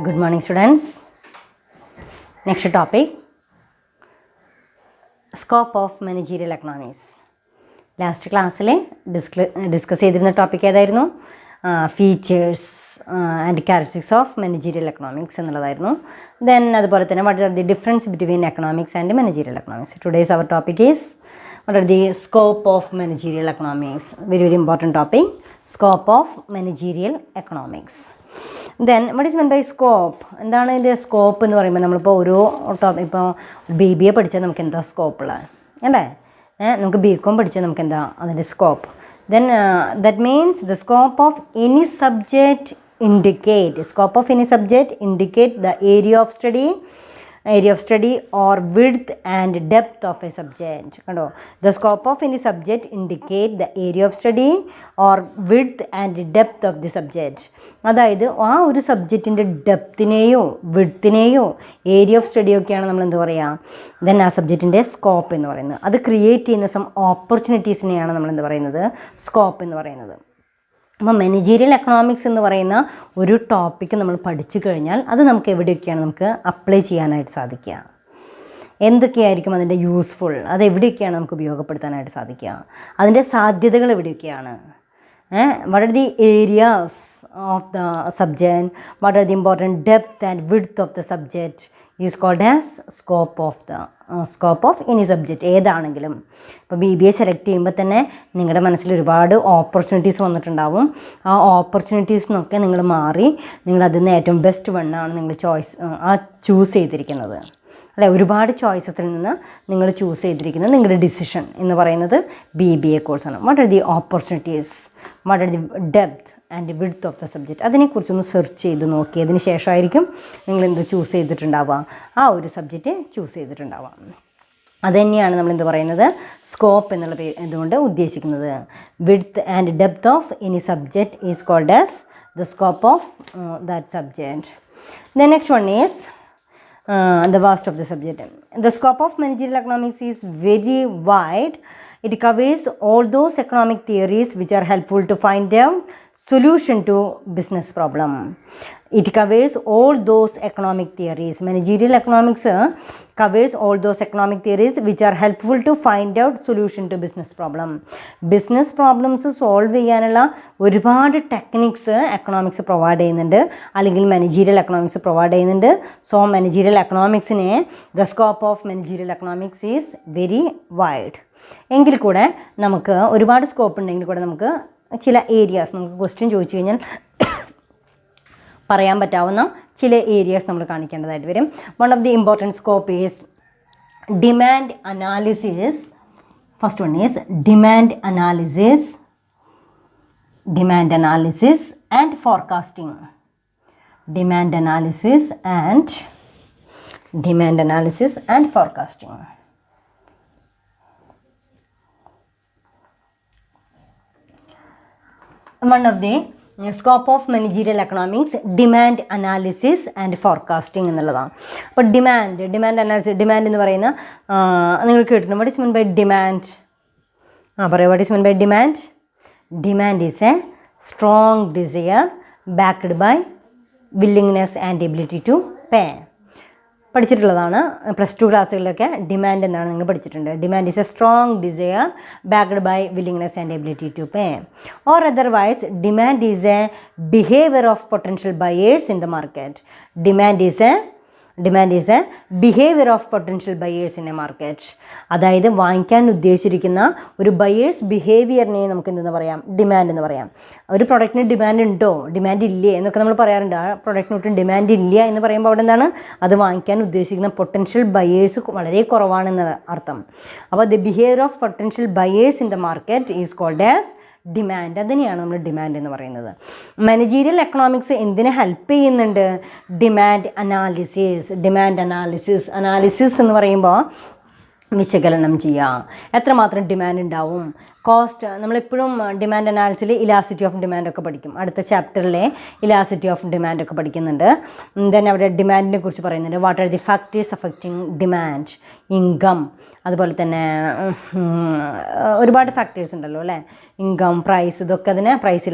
Good morning, students. Next topic, scope of managerial economics. Last ക്ലാസ്സിൽ discuss ചെയ്തിരുന്ന topic ഏതായിരുന്നു? Features and characteristics of managerial economics എന്നുള്ളതായിരുന്നു. Then അതുപോലെ തന്നെ what are the difference between economics and managerial economics. Today's our topic is what are the scope of managerial economics. Very very important topic, scope of managerial economics. Then what is men by scope? എന്താണ് ഇതിൻ്റെ scope എന്ന് പറയുമ്പോൾ നമ്മളിപ്പോൾ ഓരോ ഇപ്പോൾ BBA പഠിച്ചാൽ നമുക്ക് എന്താ സ്കോപ്പുള്ളത് അല്ലേ? നമുക്ക് BCom പഠിച്ചാൽ നമുക്ക് എന്താ അതിൻ്റെ scope? Then that means the scope of any subject indicate the area of study or width and depth of a subject. കണ്ടോ, the scope of any subject indicate the area of study or width and depth of the subject. അതായത് ആ ഒരു സബ്ജക്റ്റിൻ്റെ ഡെപ്തിനെയോ വിഡ്ത്തിനെയോ area of studio ഒക്കെയാണ് നമ്മൾ എന്ത് പറയുക, then ആ സബ്ജക്റ്റിൻ്റെ scope എന്ന് പറയുന്നത്. അത് ക്രിയേറ്റ് ചെയ്യുന്ന സം ഓപ്പർച്യൂണിറ്റീസിനെയാണ് നമ്മൾ എന്ത് പറയുന്നത്, സ്കോപ്പ് എന്ന് പറയുന്നത്. അപ്പോൾ മാനേജീരിയൽ എക്കണോമിക്സ് എന്ന് പറയുന്ന ഒരു ടോപ്പിക്ക് നമ്മൾ പഠിച്ചു കഴിഞ്ഞാൽ അത് നമുക്ക് എവിടെയൊക്കെയാണ് നമുക്ക് അപ്ലൈ ചെയ്യാനായിട്ട് സാധിക്കുക, എന്തൊക്കെയായിരിക്കും അതിൻ്റെ യൂസ്ഫുൾ, അത് എവിടെയൊക്കെയാണ് നമുക്ക് ഉപയോഗപ്പെടുത്താനായിട്ട് സാധിക്കുക, അതിൻ്റെ സാധ്യതകൾ എവിടെയൊക്കെയാണ്, what are the areas of the subject, what are the important depth and width of the subject is called as scope of any subject. ഏതാണെങ്കിലും ഇപ്പോൾ BBA സെലക്ട് ചെയ്യുമ്പോൾ തന്നെ നിങ്ങളുടെ മനസ്സിൽ ഒരുപാട് ഓപ്പർച്യൂണിറ്റീസ് വന്നിട്ടുണ്ടാവും. ആ ഓപ്പർച്യൂണിറ്റീസിനൊക്കെ നിങ്ങൾ മാറി നിങ്ങളതിൽ നിന്ന് ഏറ്റവും ബെസ്റ്റ് വണ്ണാണ് നിങ്ങൾ ചൂസ് ചെയ്തിരിക്കുന്നത് അല്ലേ? ഒരുപാട് ചോയ്സസിൽ നിന്ന് നിങ്ങൾ ചൂസ് ചെയ്തിരിക്കുന്നത് നിങ്ങളുടെ ഡിസിഷൻ എന്ന് പറയുന്നത് BBA കോഴ്സാണ്. What are the opportunities, what are the depth and width of the subject, അതിനെക്കുറിച്ചൊന്ന് സെർച്ച് ചെയ്ത് നോക്കിയതിന് ശേഷമായിരിക്കും നിങ്ങൾ എന്ത് ചൂസ് ചെയ്തിട്ടുണ്ടാവുക, ആ ഒരു സബ്ജക്റ്റ് ചൂസ് ചെയ്തിട്ടുണ്ടാവുക. അതുതന്നെയാണ് നമ്മൾ എന്ത് പറയുന്നത്, സ്കോപ്പ് എന്നുള്ള ഇതുകൊണ്ട് ഉദ്ദേശിക്കുന്നത്. Width and depth of any subject is called as the scope of that subject. The next one is the vast of the subject. The scope of managerial economics is very wide. It covers all those economic theories which are helpful to find a solution to business problem. It covers all those economic theories. Managerial economics covers all those economic theories which are helpful to find out solution to business problem. Business problems solve ചെയ്യാനുള്ള ഒരുപാട് techniques economics provide ചെയ്യുന്നുണ്ട്, അല്ലെങ്കിൽ managerial economics provide ചെയ്യുന്നുണ്ട്. So managerial എക്കണോമിക്സിനെ the scope of managerial economics is very wide. എങ്കിൽ കൂടെ നമുക്ക് ഒരുപാട് സ്കോപ്പ് ഉണ്ടെങ്കിൽ കൂടെ നമുക്ക് ചില ഏരിയാസ്, നമുക്ക് ക്വസ്റ്റ്യൻ ചോദിച്ചു കഴിഞ്ഞാൽ പറയാൻ പറ്റാവുന്ന ചില ഏരിയാസ് നമ്മൾ കാണിക്കേണ്ടതായിട്ട് വരും. One of the important scope is demand analysis. First one is demand analysis and forecasting. Demand analysis and forecasting. One of the scope of managerial economics demand analysis and forecasting എന്നുള്ളതാണ്. അപ്പോൾ demand analysis, demand എന്ന് പറയുന്ന നിങ്ങൾ കേട്ടിട്ടുണ്ട്. What is mean by demand? പറയൂ, what is mean by demand? Demand is a strong desire backed by willingness and ability to pay. പഠിച്ചിട്ടുള്ളതാണ് +2 ക്ലാസ്സുകളിലൊക്കെ. Demand എന്നാണ് നിങ്ങൾ പഠിച്ചിട്ടുണ്ട്. Demand is a strong desire backed by willingness and ability to pay. Or otherwise demand is a behaviour of potential buyers in the market. Demand is a behaviour of potential buyers in a market. അതായത് വാങ്ങിക്കാൻ ഉദ്ദേശിച്ചിരിക്കുന്ന ഒരു buyers ബിഹേവിയറിനെ നമുക്ക് എന്തെന്ന് പറയാം, demand എന്ന് പറയാം. ഒരു പ്രൊഡക്റ്റിന് demand ഉണ്ടോ, ഡിമാൻഡ് ഇല്ലേ എന്നൊക്കെ നമ്മൾ പറയാറുണ്ട്. ആ പ്രൊഡക്റ്റിന് ഒട്ടും ഡിമാൻഡ് ഇല്ല എന്ന് പറയുമ്പോൾ അവിടെ എന്താണ്, അത് വാങ്ങിക്കാൻ ഉദ്ദേശിക്കുന്ന പൊട്ടൻഷ്യൽ ബയേഴ്സ് വളരെ കുറവാണെന്ന് അർത്ഥം. അപ്പോൾ the behaviour of potential buyers in the market is called as demand. അതിനെയാണ് നമ്മൾ ഡിമാൻഡ് എന്ന് പറയുന്നത്. മാനേജീരിയൽ എക്കണോമിക്സ് എന്തിനെ ഹെൽപ്പ് ചെയ്യുന്നുണ്ട്? ഡിമാൻഡ് അനാലിസിസ് എന്ന് പറയുമ്പോൾ വിശകലനം ചെയ്യുക. എത്രമാത്രം ഡിമാൻഡ് ഉണ്ടാവും, കോസ്റ്റ്. നമ്മളെപ്പോഴും ഡിമാൻഡ് അനാലിസിൽ ഇലാസിറ്റി ഓഫ് ഡിമാൻഡ് ഒക്കെ പഠിക്കും. അടുത്ത ചാപ്റ്ററിലെ ഇലാസിറ്റി ഓഫ് ഡിമാൻഡ് ഒക്കെ പഠിക്കുന്നുണ്ട്. ദെൻ അവിടെ ഡിമാൻഡിനെ കുറിച്ച് പറയുന്നുണ്ട്. What are the factors affecting demand, income, അതുപോലെ തന്നെ ഒരുപാട് ഫാക്ടേഴ്സ് ഉണ്ടല്ലോ അല്ലേ. ഇൻകം, പ്രൈസ്, ഇതൊക്കെ അതിനെ price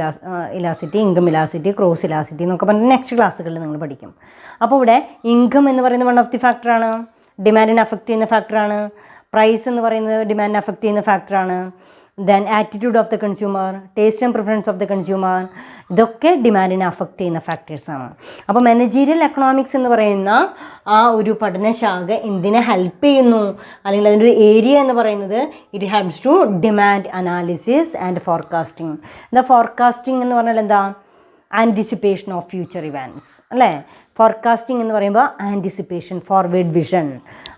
elasticity, income elasticity, cross elasticity എന്നൊക്കെ പറഞ്ഞിട്ട് നെക്സ്റ്റ് ക്ലാസ്സുകളിൽ നിങ്ങൾ പഠിക്കും. അപ്പോൾ ഇവിടെ ഇൻകം എന്ന് പറയുന്നത് വൺ ഓഫ് ദി ഫാക്ടറാണ്, ഡിമാൻഡിനെ അഫക്റ്റ് ചെയ്യുന്ന ഫാക്ടറാണ്. പ്രൈസ് എന്ന് പറയുന്നത് ഡിമാൻഡിനെ അഫക്റ്റ് ചെയ്യുന്ന ഫാക്ടറാണ്. Then attitude of the consumer, taste and preference of the consumer, ഇതൊക്കെ ഡിമാൻഡിനെ അഫക്റ്റ് ചെയ്യുന്ന ഫാക്ടേഴ്സാണ്. അപ്പോൾ മാനേജീരിയൽ എക്കണോമിക്സ് എന്ന് പറയുന്ന ആ ഒരു പഠനശാഖ എന്തിനെ ഹെൽപ്പ് ചെയ്യുന്നു, അല്ലെങ്കിൽ അതിൻ്റെ ഒരു ഏരിയ എന്ന് പറയുന്നത് it helps to demand analysis and forecasting. എന്താ ഫോർകാസ്റ്റിംഗ് എന്ന് പറഞ്ഞാൽ എന്താ, ആൻറ്റിസിപ്പേഷൻ ഓഫ് ഫ്യൂച്ചർ ഇവൻറ്റ്സ് അല്ലേ. ഫോർകാസ്റ്റിംഗ് എന്ന് പറയുമ്പോൾ ആൻറ്റിസിപ്പേഷൻ, ഫോർവേഡ് വിഷൻ,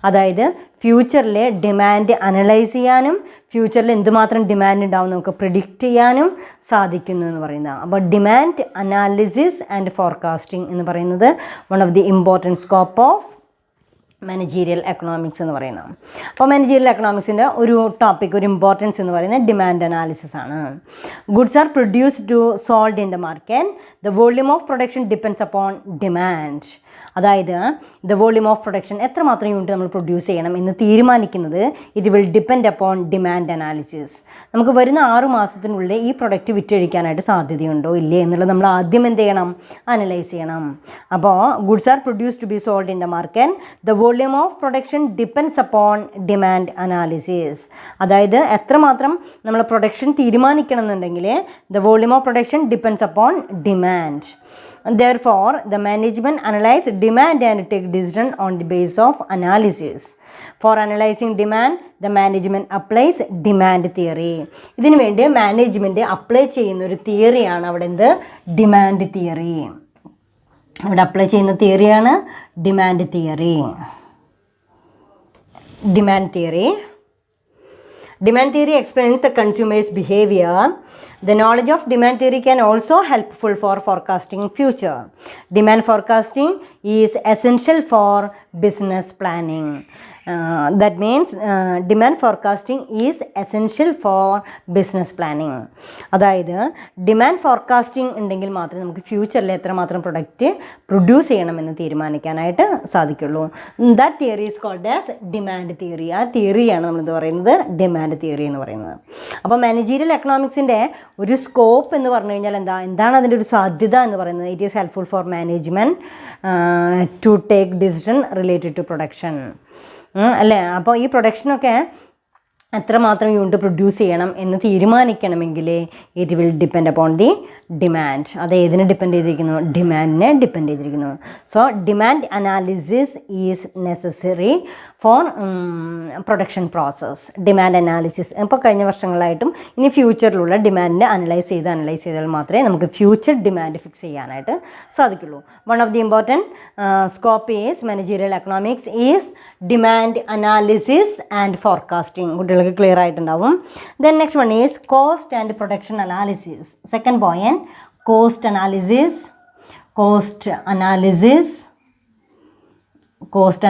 അതായത് ഫ്യൂച്ചറിലെ ഡിമാൻഡ് അനലൈസ് ചെയ്യാനും ഫ്യൂച്ചറിൽ എന്തുമാത്രം ഡിമാൻഡ് ഉണ്ടാവും നമുക്ക് പ്രിഡിക്റ്റ് ചെയ്യാനും സാധിക്കുന്നു എന്ന് പറയുന്നത്. അപ്പോൾ ഡിമാൻഡ് അനാലിസിസ് ആൻഡ് ഫോർകാസ്റ്റിംഗ് എന്ന് പറയുന്നത് one of the important scope of managerial economics എന്ന് പറയുന്നത്. അപ്പോൾ മാനേജീരിയൽ എക്കണോമിക്സിൻ്റെ ഒരു ടോപ്പിക്, ഒരു ഇമ്പോർട്ടൻസ് എന്ന് പറയുന്നത് ഡിമാൻഡ് അനാലിസിസ് ആണ്. Goods are produced to sold in the market, the volume of production depends upon demand. അതായത് ദ വോള്യൂം ഓഫ് പ്രൊഡക്ഷൻ, എത്രമാത്രം യൂണിറ്റ് നമ്മൾ പ്രൊഡ്യൂസ് ചെയ്യണം എന്ന് തീരുമാനിക്കുന്നത് it will depend upon demand analysis. നമുക്ക് വരുന്ന 6 മാസത്തിനുള്ളിൽ ഈ പ്രൊഡക്റ്റ് വിറ്റഴിക്കാനായിട്ട് സാധ്യതയുണ്ടോ ഇല്ലേ എന്നുള്ളത് നമ്മൾ ആദ്യം എന്ത് ചെയ്യണം, അനലൈസ് ചെയ്യണം. അപ്പോൾ goods are produced to be sold in the market, the volume of production depends upon demand analysis. അതായത് എത്രമാത്രം നമ്മൾ പ്രൊഡക്ഷൻ തീരുമാനിക്കണം എന്നുണ്ടെങ്കിൽ the volume of production depends upon demand. Therefore, the management analyze demand and take decision on the basis of analysis. For analyzing demand, the management applies demand theory. ഇതിനു വേണ്ടി management apply ചെയ്യുന്ന ഒരു തിയറിയാണ് അവിടെ എന്ത്, demand theory. അവിടെ apply ചെയ്യുന്ന തിയറിയാണ് demand theory. Demand theory. Demand theory explains the consumer's behavior. The knowledge of demand theory can also helpful for forecasting future. Demand forecasting is essential for business planning. That means demand forecasting is essential for business planning. അതായത് demand forecasting ഉണ്ടെങ്കിൽ മാത്രമേ നമുക്ക് ഫ്യൂച്ചറിൽ എത്രമാത്രം product produce ചെയ്യണമെന്ന് തീരുമാനിക്കാനായിട്ട് സാധിക്കുള്ളൂ. That theory is called as demand theory. ആ തിയറിയാണ് നമ്മളെന്ത് പറയുന്നത്, ഡിമാൻഡ് തിയറി എന്ന് പറയുന്നത്. അപ്പോൾ മാനേജീരിയൽ എക്കണോമിക്സിൻ്റെ ഒരു സ്കോപ്പ് എന്ന് പറഞ്ഞു കഴിഞ്ഞാൽ എന്താണ് അതിൻ്റെ ഒരു സാധ്യത എന്ന് പറയുന്നത്, it is helpful for management to take decision related to production അല്ലേ. അപ്പോൾ ഈ പ്രൊഡക്ഷനൊക്കെ എത്രമാത്രം യൂണിറ്റ് പ്രൊഡ്യൂസ് ചെയ്യണം എന്ന് തീരുമാനിക്കണമെങ്കിൽ it will depend upon the demand. അത് ഏതിനെ ഡിപ്പെൻഡ് ചെയ്തിരിക്കുന്നു, ഡിമാൻഡിനെ ഡിപ്പെൻഡ് ചെയ്തിരിക്കുന്നു. So demand analysis is necessary for production process. Demand analysis ഇപ്പോൾ കഴിഞ്ഞ വർഷങ്ങളായിട്ടും ഇനി ഫ്യൂച്ചറിലുള്ള ഡിമാൻഡിനെ അനലൈസ് ചെയ്താൽ മാത്രമേ നമുക്ക് ഫ്യൂച്ചർ ഡിമാൻഡ് ഫിക്സ് ചെയ്യാനായിട്ട് സാധിക്കുള്ളൂ. One of the important scope is managerial economics is demand analysis and forecasting. കുട്ടികൾക്ക് ക്ലിയർ ആയിട്ടുണ്ടാവും. Then next one is cost and production analysis. Second point, cost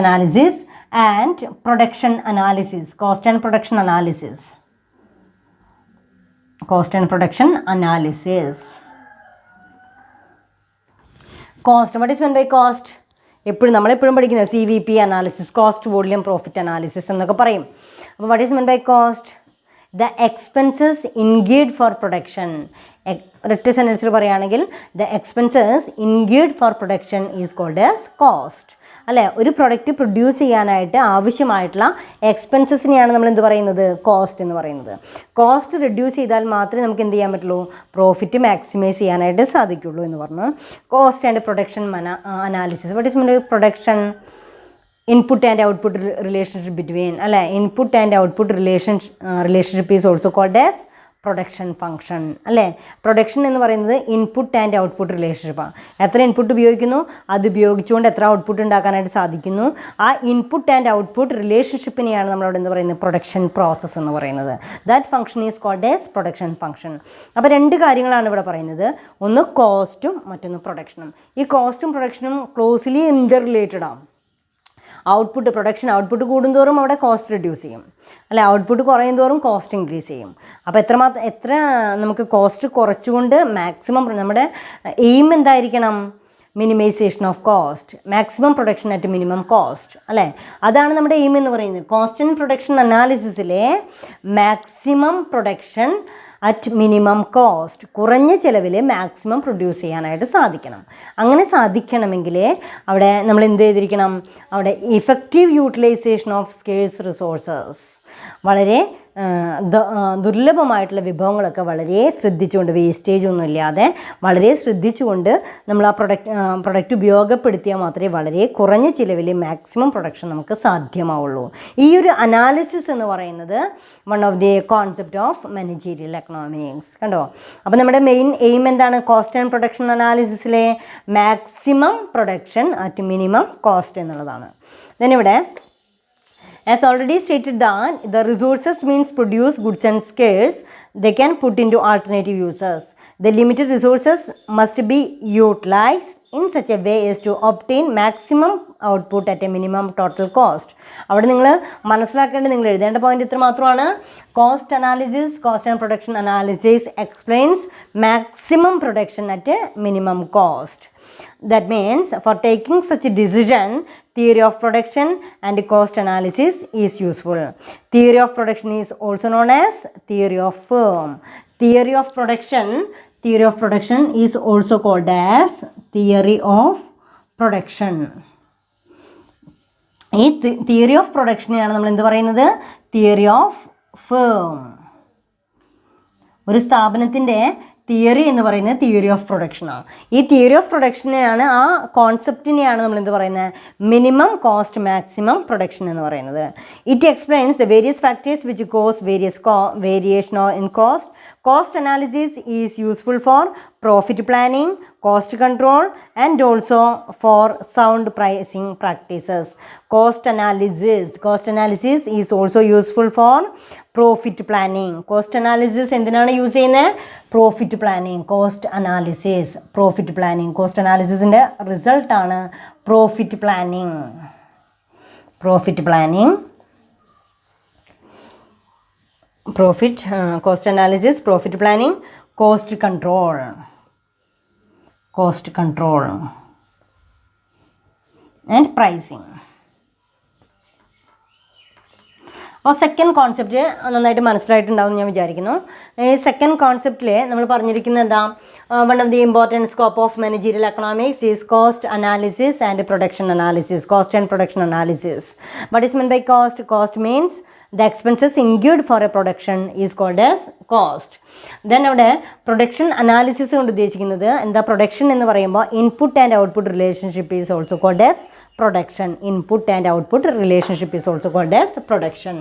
analysis and production analysis. Cost and production analysis. Cost. What is meant by cost? നമ്മളെപ്പോഴും പഠിക്കുന്നത് CVP analysis, cost volume profit analysis എന്നൊക്കെ പറയും. അപ്പോൾ what is meant by cost? The expenses incurred for production. ഒരൊറ്റ സെൻറ്റൻസിൽ പറയുകയാണെങ്കിൽ the expenses incurred for production is called as cost. അല്ലേ, ഒരു product produce ചെയ്യാനായിട്ട് ആവശ്യമായിട്ടുള്ള എക്സ്പെൻസസിനെയാണ് നമ്മൾ എന്ത് പറയുന്നത്, കോസ്റ്റ് എന്ന് പറയുന്നത്. കോസ്റ്റ് റിഡ്യൂസ് ചെയ്താൽ മാത്രമേ നമുക്ക് എന്ത് ചെയ്യാൻ പറ്റുള്ളൂ, പ്രോഫിറ്റ് മാക്സിമൈസ് ചെയ്യാനായിട്ട് സാധിക്കുള്ളൂ എന്ന് പറഞ്ഞു. Cost and production analysis. What is mean production? Input and output relationship between അല്ലേ, input and output relationship is also called as production function അല്ലേ. പ്രൊഡക്ഷൻ എന്ന് പറയുന്നത് ഇൻപുട്ട് ആൻഡ് ഔട്ട്പുട്ട് റിലേഷൻഷിപ്പാണ്. എത്ര ഇൻപുട്ട് ഉപയോഗിക്കുന്നു അത് ഉപയോഗിച്ചുകൊണ്ട് എത്ര ഔട്ട്പുട്ട് ഉണ്ടാക്കാനായിട്ട് സാധിക്കുന്നു, ആ ഇൻപുട്ട് ആൻഡ് ഔട്ട്പുട്ട് റിലേഷൻഷിപ്പിനെയാണ് നമ്മളവിടെ എന്ത് പറയുന്നത്, പ്രൊഡക്ഷൻ പ്രോസസ്സ് എന്ന് പറയുന്നത്. That function is called as production function. അപ്പോൾ രണ്ട് കാര്യങ്ങളാണ് ഇവിടെ പറയുന്നത്, ഒന്ന് കോസ്റ്റും മറ്റൊന്ന് പ്രൊഡക്ഷനും. ഈ കോസ്റ്റും പ്രൊഡക്ഷനും ക്ലോസ്ലി ഇൻ്റർ റിലേറ്റഡ് ആണ്. ഔട്ട്പുട്ട് പ്രൊഡക്ഷൻ ഔട്ട്പുട്ട് കൂടുന്തോറും അവിടെ കോസ്റ്റ് റിഡ്യൂസ് ചെയ്യും അല്ലെ, ഔട്ട്പുട്ട് കുറയും തോറും കോസ്റ്റ് ഇൻക്രീസ് ചെയ്യും. അപ്പോൾ എത്ര നമുക്ക് കോസ്റ്റ് കുറച്ചുകൊണ്ട് മാക്സിമം നമ്മുടെ എയിം എന്തായിരിക്കണം? Minimization of cost, maximum production at minimum cost അല്ലേ, അതാണ് നമ്മുടെ എയിം എന്ന് പറയുന്നത്. കോസ്റ്റ് ആൻഡ് പ്രൊഡക്ഷൻ അനാലിസിസിലെ maximum production at minimum cost, കുറഞ്ഞ ചിലവിൽ മാക്സിമം പ്രൊഡ്യൂസ് ചെയ്യാനായിട്ട് സാധിക്കണം. അങ്ങനെ സാധിക്കണമെങ്കിൽ അവിടെ നമ്മൾ എന്ത് ചെയ്തിരിക്കണം? അവിടെ effective utilisation of scarce resources, വളരെ ദുർലഭമായിട്ടുള്ള വിഭവങ്ങളൊക്കെ വളരെ ശ്രദ്ധിച്ചുകൊണ്ട്, വേസ്റ്റേജ് ഒന്നും ഇല്ലാതെ വളരെ ശ്രദ്ധിച്ചുകൊണ്ട് നമ്മൾ ആ പ്രൊഡക്റ്റ് ഉപയോഗപ്പെടുത്തിയാൽ മാത്രമേ വളരെ കുറഞ്ഞ ചിലവിൽ മാക്സിമം പ്രൊഡക്ഷൻ നമുക്ക് സാധ്യമാവുള്ളൂ. ഈ ഒരു അനാലിസിസ് എന്ന് പറയുന്നത് one of the concept of managerial economics. കണ്ടോ? അപ്പോൾ നമ്മുടെ മെയിൻ എയിം എന്താണ്? കോസ്റ്റ് ആൻഡ് പ്രൊഡക്ഷൻ അനാലിസിസിലെ maximum production at minimum cost എന്നുള്ളതാണ്. ദെൻ ഇവിടെ as already stated that the resources means produce goods and scarce, they can put into alternative uses. The limited resources must be utilized in such a way as to obtain maximum output at a minimum total cost. അവിടെ നിങ്ങൾ മനസ്സിലാക്കേണ്ടത്, നിങ്ങൾ എഴുതേണ്ട point ഇത്ര മാത്രമാണ്. Cost analysis, cost and production analysis explains maximum production at minimum cost. That means for taking such a decision, theory of production and cost analysis is useful. Theory of production is also known as theory of firm. Theory of production is also called as theory of production. ഈ theory of പ്രൊഡക്ഷനെയാണ് നമ്മൾ എന്ത് പറയുന്നത്? Theory of firm. ഒരു സ്ഥാപനത്തിൻ്റെ theory എന്ന് പറയുന്നത് theory of പ്രൊഡക്ഷനാണ്. ഈ theory of പ്രൊഡക്ഷനെയാണ്, ആ കോൺസെപ്റ്റിനെയാണ് നമ്മൾ എന്ത് പറയുന്നത്? മിനിമം കോസ്റ്റ് മാക്സിമം പ്രൊഡക്ഷൻ എന്ന് പറയുന്നത്. It explains the various factors which cos variation in cost. Cost analysis is useful for profit planning, cost control, and also for sound pricing practices. Cost analysis is also useful for profit planning. Cost analysis എന്തിനാണ് use ചെയ്യുന്നത്? Profit planning. Cost അനാലിസിസിൻ്റെ റിസൾട്ടാണ് profit planning. Cost analysis, profit planning, cost control and pricing. അപ്പോൾ second concept നന്നായിട്ട് മനസ്സിലായിട്ടുണ്ടാവും ഞാൻ വിചാരിക്കുന്നു. ഈ second കോൺസെപ്റ്റിൽ നമ്മൾ പറഞ്ഞിരിക്കുന്നത് എന്താ? One of the important scope of managerial economics is cost analysis and production analysis. Cost and production analysis. What is mean by cost? Cost means the expenses incurred for a production is called as cost. Then അവിടെ production analysis കൊണ്ട് ഉദ്ദേശിക്കുന്നത് എന്താ? Production എന്ന് പറയുമ്പോൾ input and output relationship is also called as production. Input and output relationship is also called as production.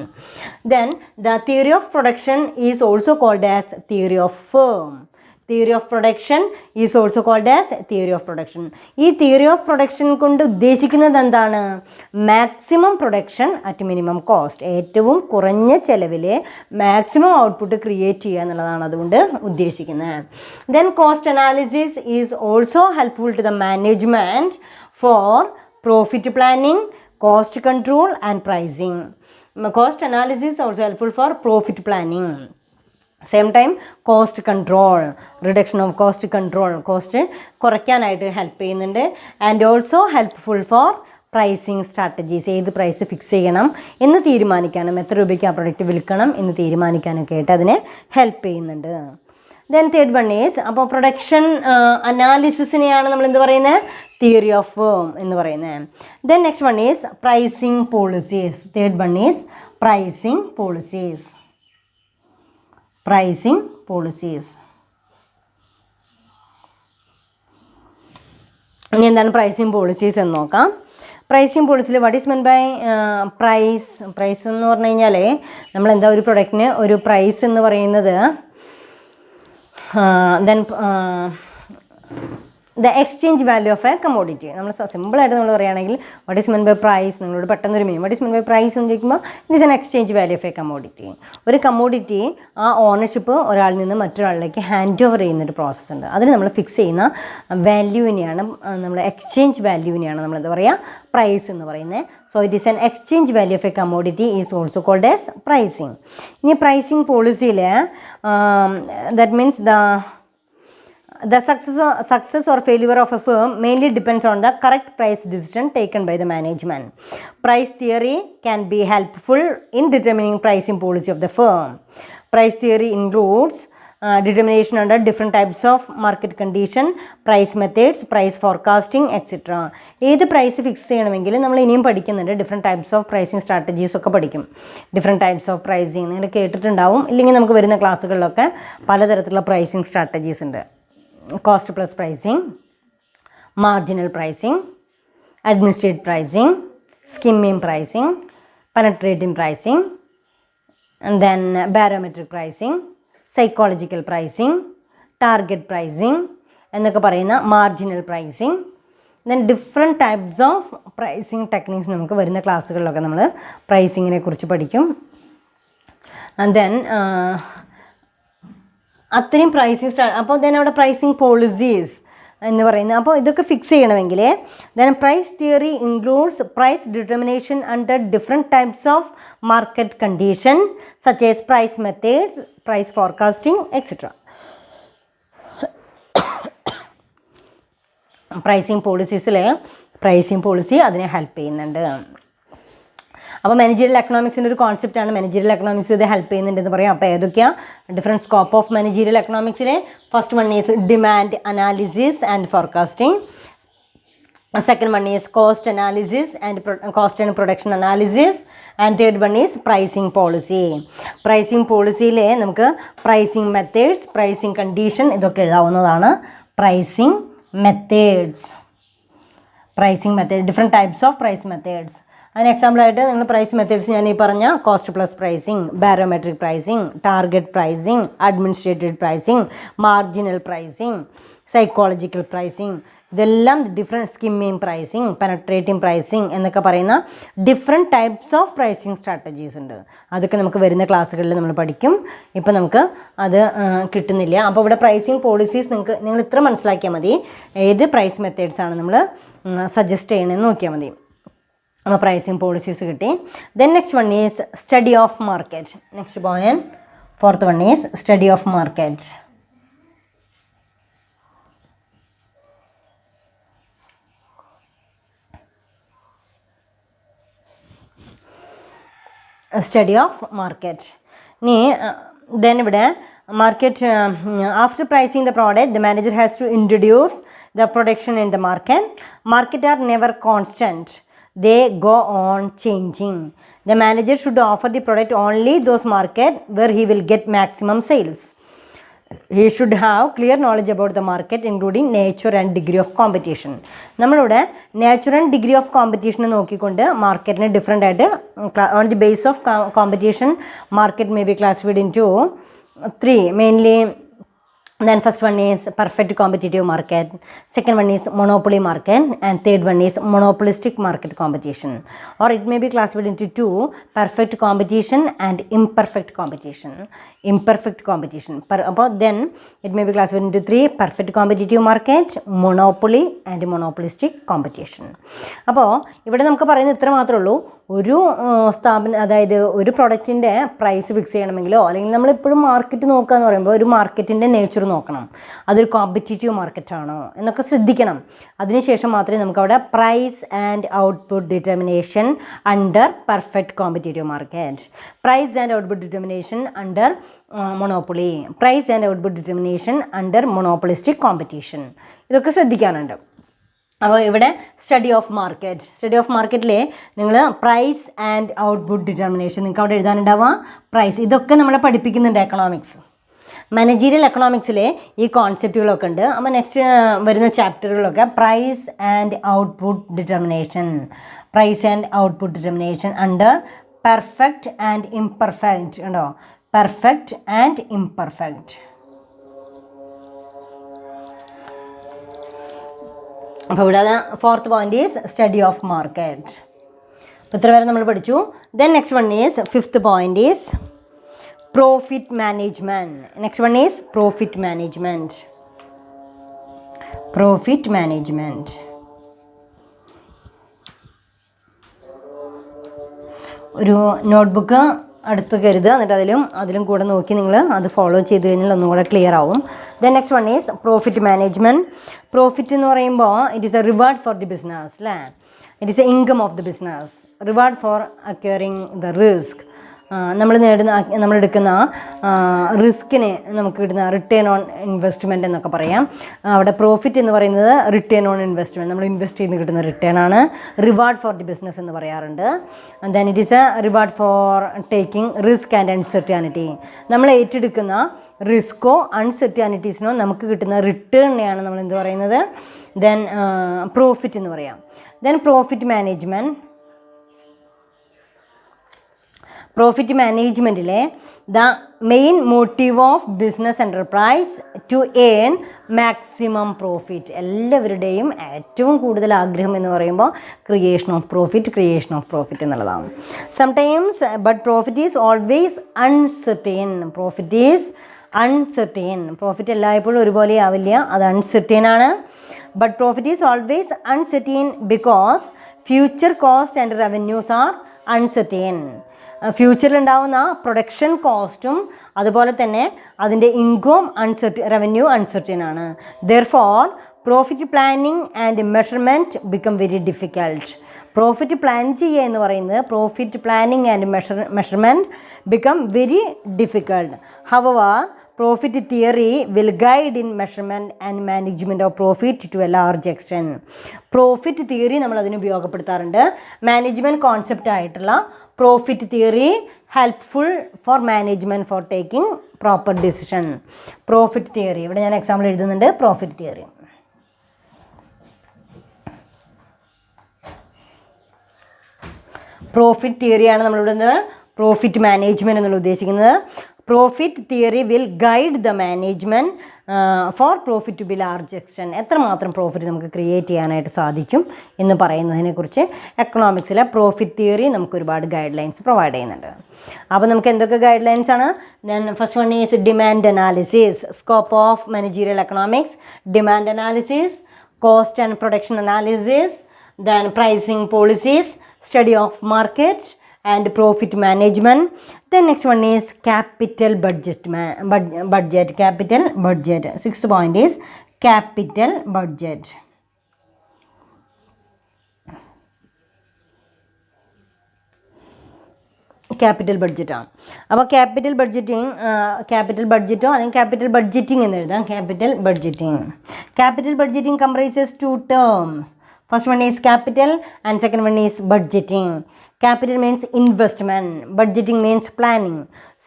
Then the theory of production is also called as theory of firm. Theory of production is also called as theory of production. ഈ theory of production കൊണ്ട് ഉദ്ദേശിക്കുന്നത് എന്താണ്? Maximum production at minimum cost, ഏറ്റവും കുറഞ്ഞ ചെലവിൽ maximum output create ചെയ്യുക എന്നുള്ളതാണ് അതുകൊണ്ട് ഉദ്ദേശിക്കുന്നത്. Then cost analysis is also helpful to the management for profit planning, cost control and pricing. Cost analysis also helpful for profit planning. Same time cost control, reduction of cost control, cost കുറയ്ക്കാനായിട്ട് help ചെയ്യുന്നുണ്ട്. And also helpful for pricing strategies. ഏത് price fix ചെയ്യണം എന്ന് തീരുമാനിക്കാനും എത്ര രൂപയ്ക്ക് ആ product വിൽക്കണം എന്ന് തീരുമാനിക്കാനൊക്കെ ആയിട്ട് അതിനെ ഹെൽപ്പ് ചെയ്യുന്നുണ്ട്. ദെൻ തേർഡ് വൺ ഈസ്, അപ്പോൾ പ്രൊഡക്ഷൻ അനാലിസിസിനെയാണ് നമ്മൾ എന്ത് പറയുന്നത്? തിയറി ഓഫ് ഫേം എന്ന് പറയുന്നത്. Then next one is pricing policies. Third one is pricing policies. ഇനി എന്താണ് പ്രൈസിങ് പോളിസീസ് എന്ന് നോക്കാം. പ്രൈസിങ് പോളിസിയിൽ what is men by price എന്ന് പറഞ്ഞു കഴിഞ്ഞാൽ നമ്മളെന്താ ഒരു പ്രൊഡക്റ്റിന് ഒരു പ്രൈസ് എന്ന് പറയുന്നത്, then the exchange value of a commodity. നമ്മൾ സിമ്പിളായിട്ട് നമ്മൾ പറയുകയാണെങ്കിൽ what is men by price, നിങ്ങളോട് പെട്ടെന്നൊരു mean what is men by price എന്ന് ചോദിക്കുമ്പോൾ it is an exchange value of a commodity. ഒരു കമോഡിറ്റി ആ ഓണർഷിപ്പ് ഒരാളിൽ നിന്ന് മറ്റൊരാളിലേക്ക് ഹാൻഡ് ഓവർ ചെയ്യുന്നൊരു പ്രോസസ്സ് ഉണ്ട്. അതിന് നമ്മൾ ഫിക്സ് ചെയ്യുന്ന വാല്യൂവിനെയാണ് നമ്മൾ എക്സ്ചേഞ്ച് വാല്യൂവിനെയാണ് നമ്മൾ എന്താ പറയുക പ്രൈസ് എന്ന് പറയുന്നത്. So it is an exchange value of a commodity is also called as pricing. ഇനി പ്രൈസിങ് പോളിസിയിൽ that means the success or failure of a firm mainly depends on the correct price decision taken by the management. Price theory can be helpful in determining pricing policy of the firm. Price theory includes determination under different types of market condition, price methods, price forecasting, etc. ഏത് price fix ചെയ്യണമെങ്കിലും നമ്മൾ ഇനിയും പഠിക്കുന്നുണ്ട്. Different types of pricing strategies ഒക്കെ പഠിക്കും. Different types of pricing നിങ്ങൾ കേട്ടിട്ടുണ്ടാവും, ഇല്ലെങ്കിൽ നമുക്ക് വരുന്ന ക്ലാസ്സുകളിലൊക്കെ പലതരത്തിലുള്ള പ്രൈസിങ് സ്ട്രാറ്റജീസ് ഉണ്ട്. Cost plus pricing, marginal pricing, administrative pricing, skimming pricing, penetrating pricing, and then barometric pricing, psychological pricing, target pricing എന്നൊക്കെ പറയുന്ന marginal pricing. then different types of pricing techniques നമുക്ക് വരുന്ന ക്ലാസ്സുകളിലൊക്കെ നമ്മൾ പ്രൈസിങ്ങിനെ കുറിച്ച് പഠിക്കും. and then അത്രയും pricing അപ്പോൾ ദെൻ അവിടെ പ്രൈസിങ് പോളിസീസ് എന്ന് പറയുന്നത്. അപ്പോൾ ഇതൊക്കെ ഫിക്സ് ചെയ്യണമെങ്കിൽ then price theory includes price determination under different types of market condition such as price methods, price forecasting etcetera. Pricing policy അതിനെ ഹെൽപ്പ് ചെയ്യുന്നുണ്ട്. അപ്പോൾ മാനേജറിയൽ എക്കണോമിക്സിൻ്റെ ഒരു കോൺസെപ്റ്റാണ് മാനേജറിയൽ എക്കണോമിക്സ് ഇത് ഹെൽപ്പ് ചെയ്യുന്നുണ്ടെന്ന് പറയാം. അപ്പോൾ ഏതൊക്കെയാണ് ഡിഫറെൻറ്റ് സ്കോപ്പ് ഓഫ് മാനേജറിയൽ എക്കണോമിക്സിലെ? First one is demand analysis and forecasting. Second one is cost analysis and production analysis. And third one is pricing policy. Pricing പോളിസിയിലെ നമുക്ക് പ്രൈസിങ് മെത്തേഡ്സ്, പ്രൈസിങ് കണ്ടീഷൻ ഇതൊക്കെ എഴുതാവുന്നതാണ്. Pricing methods, different types of price methods. അതിന് എക്സാമ്പിളായിട്ട് നിങ്ങൾ price methods ഞാൻ ഈ പറഞ്ഞ cost plus pricing, barometric pricing, target pricing, administrative pricing, marginal pricing, psychological pricing, ഇതെല്ലാം different skimming pricing, penetrating pricing എന്നൊക്കെ പറയുന്ന different types of pricing strategies ഉണ്ട്. അതൊക്കെ നമുക്ക് വരുന്ന ക്ലാസ്സുകളിൽ നമ്മൾ പഠിക്കും. ഇപ്പോൾ നമുക്ക് അത് കിട്ടുന്നില്ല. അപ്പോൾ ഇവിടെ പ്രൈസിങ് പോളിസീസ് നിങ്ങൾ ഇത്ര മനസ്സിലാക്കിയാൽ മതി. ഏത് പ്രൈസ് മെത്തേഡ്സാണ് നമ്മൾ സജസ്റ്റ് ചെയ്യണമെന്ന് നോക്കിയാൽ മതി. അപ്പോൾ പ്രൈസിങ് പോളിസീസ് കിട്ടി. Then next one is study of market. Next point fourth one is study of market. Study of market. ഇനി ദെൻ ഇവിടെ market after pricing the product the manager has to introduce the production in the market are never constant. They go on changing. The manager should offer the product only those market where he will get maximum sales. He should have clear knowledge about the market including nature and degree of competition. നമ്മളിവിടെ nature and degree of competition നോക്കിക്കൊണ്ട് മാർക്കറ്റിനെ different ആയിട്ട് on the base of competition market may be classified into three mainly. Then first one is perfect competitive market, second one is monopoly market, and third one is monopolistic market competition. Or it may be classified into two: perfect competition and imperfect competition. Then it may be classified into three: perfect competitive market, monopoly, and monopolistic competition. അപ്പോൾ ഇവിടെ നമുക്ക് പറയുന്നത് ഇത്ര മാത്രമേ ഉള്ളൂ. ഒരു സ്ഥാപനം, അതായത് ഒരു പ്രൊഡക്റ്റിൻ്റെ പ്രൈസ് ഫിക്സ് ചെയ്യണമെങ്കിലോ അല്ലെങ്കിൽ നമ്മളിപ്പോഴും മാർക്കറ്റ് നോക്കുക എന്ന് പറയുമ്പോൾ ഒരു മാർക്കറ്റിൻ്റെ നേച്ചർ നോക്കണം. അതൊരു കോമ്പറ്റീറ്റീവ് മാർക്കറ്റാണോ എന്നൊക്കെ ശ്രദ്ധിക്കണം. അതിനുശേഷം മാത്രമേ നമുക്കവിടെ price and output determination under perfect competitive market, price and output determination under monopoly, price and output determination under monopolistic competition, ഇതൊക്കെ ശ്രദ്ധിക്കാനുണ്ട്. അപ്പോൾ ഇവിടെ സ്റ്റഡി ഓഫ് മാർക്കറ്റിൽ നിങ്ങൾ പ്രൈസ് ആൻഡ് ഔട്ട്പുട്ട് ഡിറ്റർമിനേഷൻ നിങ്ങൾക്ക് അവിടെ എഴുതാനുണ്ടാവുക. പ്രൈസ് ഇതൊക്കെ നമ്മളെ പഠിപ്പിക്കുന്നുണ്ട് എക്കണോമിക്സ്. മാനേജീരിയൽ എക്കണോമിക്സിലെ ഈ കോൺസെപ്റ്റുകളൊക്കെ ഉണ്ട്. അപ്പോൾ നെക്സ്റ്റ് വരുന്ന ചാപ്റ്ററുകളൊക്കെ price and output determination under perfect and imperfect ഉണ്ടോ, പെർഫെക്റ്റ് ആൻഡ് ഇംപെർഫെക്റ്റ്. അപ്പോൾ ഇവിടെ fourth point is study of market. അപ്പോൾ ഇത്ര വരെ നമ്മൾ പഠിച്ചു. Then next one is fifth point is profit management. Next one is profit management. Profit management. ഒരു notebook അടുത്ത് കരുതുക, എന്നിട്ട് അതിലും കൂടെ നോക്കി നിങ്ങൾ അത് ഫോളോ ചെയ്ത് കഴിഞ്ഞാൽ ഒന്നും കൂടെ ക്ലിയർ ആവും. Then next one is profit management. Profit എന്ന് പറയുമ്പോൾ it is a reward for the business അല്ലേ. It is a income of the business, reward for acquiring the risk. നമ്മളെടുക്കുന്ന റിസ്കിന് നമുക്ക് കിട്ടുന്ന റിട്ടേൺ ഓൺ ഇൻവെസ്റ്റ്മെൻറ്റ് എന്നൊക്കെ പറയാം. അവിടെ പ്രോഫിറ്റ് എന്ന് പറയുന്നത് റിട്ടേൺ ഓൺ ഇൻവെസ്റ്റ്മെൻറ്റ്, നമ്മൾ ഇൻവെസ്റ്റ് ചെയ്ത് കിട്ടുന്ന റിട്ടേൺ ആണ്. റിവാർഡ് ഫോർ ദി ബിസിനസ് എന്ന് പറയാറുണ്ട്. Then it is a reward for taking risk and uncertainty. നമ്മൾ ഏറ്റെടുക്കുന്ന റിസ്ക്കോ അൺസെർട്ടാനിറ്റീസിനോ നമുക്ക് കിട്ടുന്ന റിട്ടേണിനെയാണ് നമ്മൾ എന്ത് പറയുന്നത്, ദെൻ പ്രോഫിറ്റ് എന്ന് പറയാം. Then profit management. പ്രോഫിറ്റ് മാനേജ്മെൻറ്റിലെ the main motive of business enterprise to earn maximum profit. എല്ലാവരുടെയും ഏറ്റവും കൂടുതൽ ആഗ്രഹം എന്ന് പറയുമ്പോൾ ക്രിയേഷൻ ഓഫ് പ്രോഫിറ്റ് എന്നുള്ളതാണ്. Sometimes but profit is always uncertain. പ്രോഫിറ്റ് എല്ലായ്പ്പോഴും ഒരുപോലെ ആവില്ല, അത് അൺസെർട്ടൈൻ ആണ്. But profit is always uncertain because future cost and revenues are uncertain. ഫ്യൂച്ചറിലുണ്ടാവുന്ന പ്രൊഡക്ഷൻ കോസ്റ്റും അതുപോലെ തന്നെ അതിൻ്റെ ഇൻകം റവന്യൂ അൺസെർട്ടൈൻ ആണ്. Therefore profit planning and measurement become very difficult. Profit plan ചെയ്യുക എന്ന് പറയുന്നത്, profit planning and measurement become very difficult. However profit theory will guide in measurement and management of profit to a large extent. Profit theory നമ്മളതിന് ഉപയോഗപ്പെടുത്താറുണ്ട്. Management concept ആയിട്ടുള്ള profit theory helpful for management for taking proper decision. Profit theory ഇവിടെ ഞാൻ example എഴുതുന്നുണ്ട്. Profit theory തിയറിയാണ് നമ്മളിവിടെ profit management എന്നുള്ള ഉദ്ദേശിക്കുന്നത്. Profit theory will guide the management for profit to be large extent. എത്രമാത്രം പ്രോഫിറ്റ് നമുക്ക് create ചെയ്യാനായിട്ട് സാധിക്കും എന്ന് പറയുന്നതിനെക്കുറിച്ച് എക്കണോമിക്സിലെ പ്രോഫിറ്റ് തിയറി നമുക്ക് ഒരുപാട് ഗൈഡ് ലൈൻസ് പ്രൊവൈഡ് ചെയ്യുന്നുണ്ട്. അപ്പോൾ നമുക്ക് എന്തൊക്കെ ഗൈഡ് ലൈൻസ് ആണ്? Then first one is demand analysis. Scope of managerial economics: demand analysis, cost and production analysis, then pricing policies, study of market and profit management. Then next one is capital budget. Sixth point is capital budget. Capital ബഡ്ജറ്റാണ്. അപ്പോൾ capital budgeting അല്ലെങ്കിൽ capital budgeting എന്ന് എഴുതാം. Capital budgeting comprises two terms. First one is capital and second one is budgeting. Capital means investment, budgeting means planning.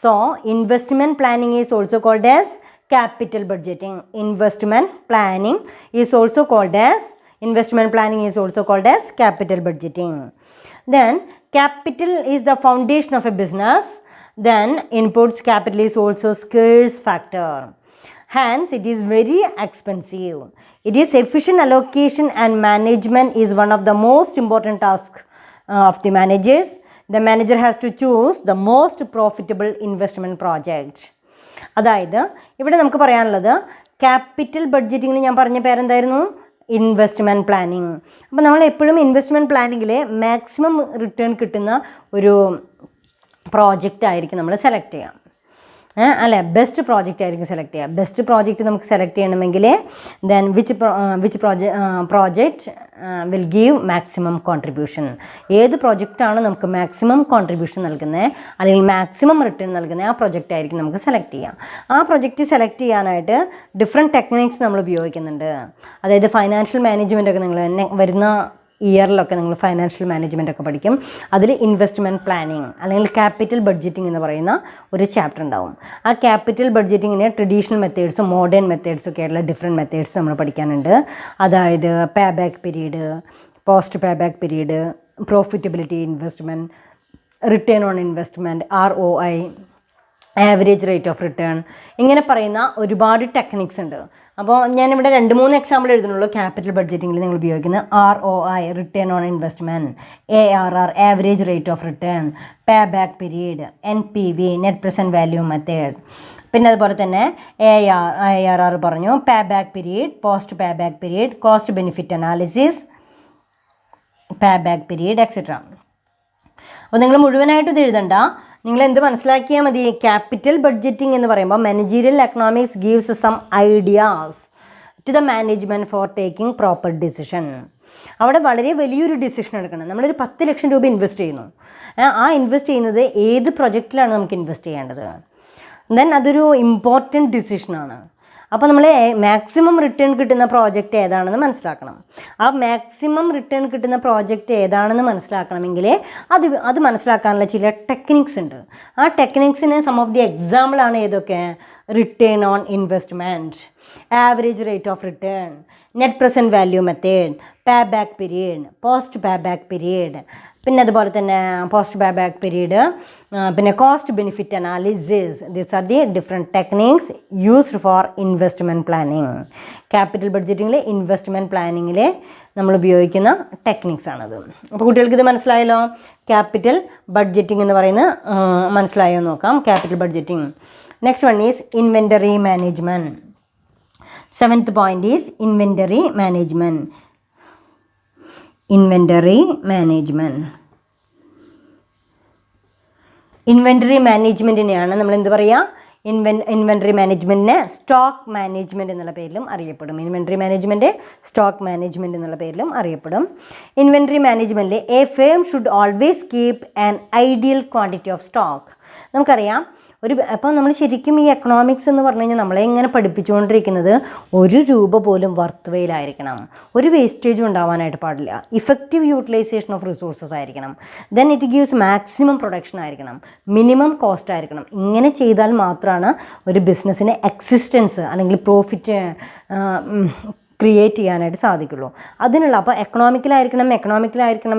So investment planning is also called as capital budgeting. Investment planning is also called as capital budgeting. Then capital is the foundation of a business. Then inputs capital is also scarce factor. Hence it is very expensive. It is efficient allocation and management is one of the most important tasks of the managers. The manager has to choose the most profitable investment project. അതായത് ഇവിടെ നമുക്ക് പറയാനുള്ളത് capital ബഡ്ജറ്റിങ്ങിന് ഞാൻ പറഞ്ഞ പേരെന്തായിരുന്നു? Investment planning. അപ്പോൾ നമ്മൾ എപ്പോഴും ഇൻവെസ്റ്റ്മെൻറ്റ് പ്ലാനിങ്ങിൽ മാക്സിമം റിട്ടേൺ കിട്ടുന്ന ഒരു പ്രോജക്റ്റ് ആയിരിക്കും നമ്മൾ സെലക്ട് ചെയ്യുക. അല്ലേ, ബെസ്റ്റ് പ്രോജക്റ്റ് ആയിരിക്കും സെലക്ട് ചെയ്യുക. ബെസ്റ്റ് പ്രോജക്റ്റ് നമുക്ക് സെലക്ട് ചെയ്യണമെങ്കിൽ then which project will give maximum contribution. ഏത് പ്രോജക്റ്റാണ് നമുക്ക് മാക്സിമം കോൺട്രിബ്യൂഷൻ നൽകുന്നത് അല്ലെങ്കിൽ മാക്സിമം റിട്ടേൺ നൽകുന്നത്, ആ പ്രോജക്റ്റ് ആയിരിക്കും നമുക്ക് സെലക്ട് ചെയ്യാം. ആ പ്രോജക്റ്റ് സെലക്ട് ചെയ്യാനായിട്ട് ഡിഫറെൻറ്റ് ടെക്നിക്സ് നമ്മൾ ഉപയോഗിക്കുന്നുണ്ട്. അതായത് ഫൈനാൻഷ്യൽ മാനേജ്മെൻ്റ് ഒക്കെ നിങ്ങൾ വരുന്ന ഇയറിലൊക്കെ നിങ്ങൾ ഫൈനാൻഷ്യൽ മാനേജ്മെൻ്റ് ഒക്കെ പഠിക്കും. അതിൽ ഇൻവെസ്റ്റ്മെൻറ്റ് പ്ലാനിങ് അല്ലെങ്കിൽ ക്യാപിറ്റൽ ബഡ്ജറ്റിംഗ് എന്ന് പറയുന്ന ഒരു ചാപ്റ്റർ ഉണ്ടാവും. ആ ക്യാപിറ്റൽ ബഡ്ജറ്റിങ്ങിന് ട്രഡീഷണൽ മെത്തേഡ്സും മോഡേൺ മെത്തേഡ്സും ഒക്കെ ആയിട്ടുള്ള ഡിഫറെൻറ്റ് മെത്തേഡ്സ് നമ്മൾ പഠിക്കാനുണ്ട്. അതായത് പേ back period, post pay back period, profitability investment, return on investment, ROI, average rate of return, ഇങ്ങനെ പറയുന്ന ഒരുപാട് ടെക്നിക്സ് ഉണ്ട്. അപ്പോൾ ഞാനിവിടെ 2-3 എക്സാമ്പിൾ എഴുതുന്നുള്ളൂ. ക്യാപിറ്റൽ ബഡ്ജറ്റിങ്ങിൽ നിങ്ങൾ ഉപയോഗിക്കുന്നത് ROI, return on investment, ARR, average rate of return, pay back period, NPV, net present value method. പിന്നെ അതുപോലെ തന്നെ ARR പറഞ്ഞു, പേ back period, post pay back period, cost benefit analysis, പേ ബാക്ക് പീരീഡ്, എക്സെട്ര. അപ്പോൾ നിങ്ങൾ മുഴുവനായിട്ട് ഇത് എഴുതണ്ട. നിങ്ങൾ എന്ത് മനസ്സിലാക്കിയാൽ മതി, ക്യാപിറ്റൽ ബഡ്ജറ്റിംഗ് എന്ന് പറയുമ്പോൾ managerial economics gives some ideas to the management for taking proper decision. അവിടെ വളരെ വലിയൊരു ഡിസിഷൻ എടുക്കണം. നമ്മളൊരു 10 ലക്ഷം രൂപ ഇൻവെസ്റ്റ് ചെയ്യുന്നു. ആ ഇൻവെസ്റ്റ് ചെയ്യുന്നത് ഏത് പ്രൊജക്റ്റിലാണ് നമുക്ക് ഇൻവെസ്റ്റ് ചെയ്യേണ്ടത്, ദെൻ അതൊരു ഇമ്പോർട്ടൻറ്റ് ഡിസിഷനാണ്. അപ്പോൾ നമ്മൾ മാക്സിമം റിട്ടേൺ കിട്ടുന്ന പ്രോജക്റ്റ് ഏതാണെന്ന് മനസ്സിലാക്കണം. ആ മാക്സിമം റിട്ടേൺ കിട്ടുന്ന പ്രോജക്റ്റ് ഏതാണെന്ന് മനസ്സിലാക്കണമെങ്കിൽ അത് മനസ്സിലാക്കാനുള്ള ചില ടെക്നിക്സ് ഉണ്ട്. ആ ടെക്നിക്സിന് സം ഓഫ് ദി എക്സാമ്പിളാണ് ഏതൊക്കെ, return on investment, average rate of return, net present value method, pay back period, post pay back period, പിന്നെ അതുപോലെ തന്നെ പോസ്റ്റ് പേ ബാക്ക് പീരീഡ്, പിന്നെ cost benefit analysis. These are the different techniques used for investment planning. Capital ബഡ്ജറ്റിങ്ങിൽ investment പ്ലാനിങ്ങിൽ നമ്മൾ ഉപയോഗിക്കുന്ന techniques ആണത്. അപ്പോൾ കുട്ടികൾക്ക് ഇത് മനസ്സിലായല്ലോ. ക്യാപിറ്റൽ ബഡ്ജറ്റിംഗ് എന്ന് പറയുന്നത് മനസ്സിലായോ നോക്കാം. Capital budgeting. Next one is inventory management. 7th point is inventory management. Inventory management. Inventory മാനേജ്മെൻറ്റിനെയാണ് നമ്മൾ എന്ത് പറയുക, ഇൻവെൻ്ററി മാനേജ്മെൻറ്റിനെ സ്റ്റോക്ക് മാനേജ്മെൻറ്റ് എന്നുള്ള പേരിലും അറിയപ്പെടും. ഇൻവെൻ്ററി മാനേജ്മെൻറ്റ് സ്റ്റോക്ക് മാനേജ്മെൻറ്റ് എന്നുള്ള പേരിലും അറിയപ്പെടും. ഇൻവെൻ്ററി മാനേജ്മെൻറ്റിൽ a firm should always keep an ideal quantity of stock. നമുക്കറിയാം അപ്പോൾ നമ്മൾ ശരിക്കും ഈ എക്കണോമിക്സ് എന്ന് പറഞ്ഞു കഴിഞ്ഞാൽ നമ്മളെ ഇങ്ങനെ പഠിപ്പിച്ചുകൊണ്ടിരിക്കുന്നത് 1 രൂപ പോലും വർത്ത് വെയിലായിരിക്കണം, ഒരു വേസ്റ്റേജും ഉണ്ടാവാനായിട്ട് പാടില്ല, ഇഫക്റ്റീവ് യൂട്ടിലൈസേഷൻ ഓഫ് റിസോഴ്സസ് ആയിരിക്കണം, then it gives maximum production ആയിരിക്കണം, മിനിമം കോസ്റ്റ് ആയിരിക്കണം. ഇങ്ങനെ ചെയ്താൽ മാത്രമാണ് ഒരു ബിസിനസ്സിന് എക്സിസ്റ്റൻസ് അല്ലെങ്കിൽ പ്രോഫിറ്റ് ക്രിയേറ്റ് ചെയ്യാനായിട്ട് സാധിക്കുള്ളൂ. അതിനുള്ള അപ്പോൾ എക്കണോമിക്കലായിരിക്കണം,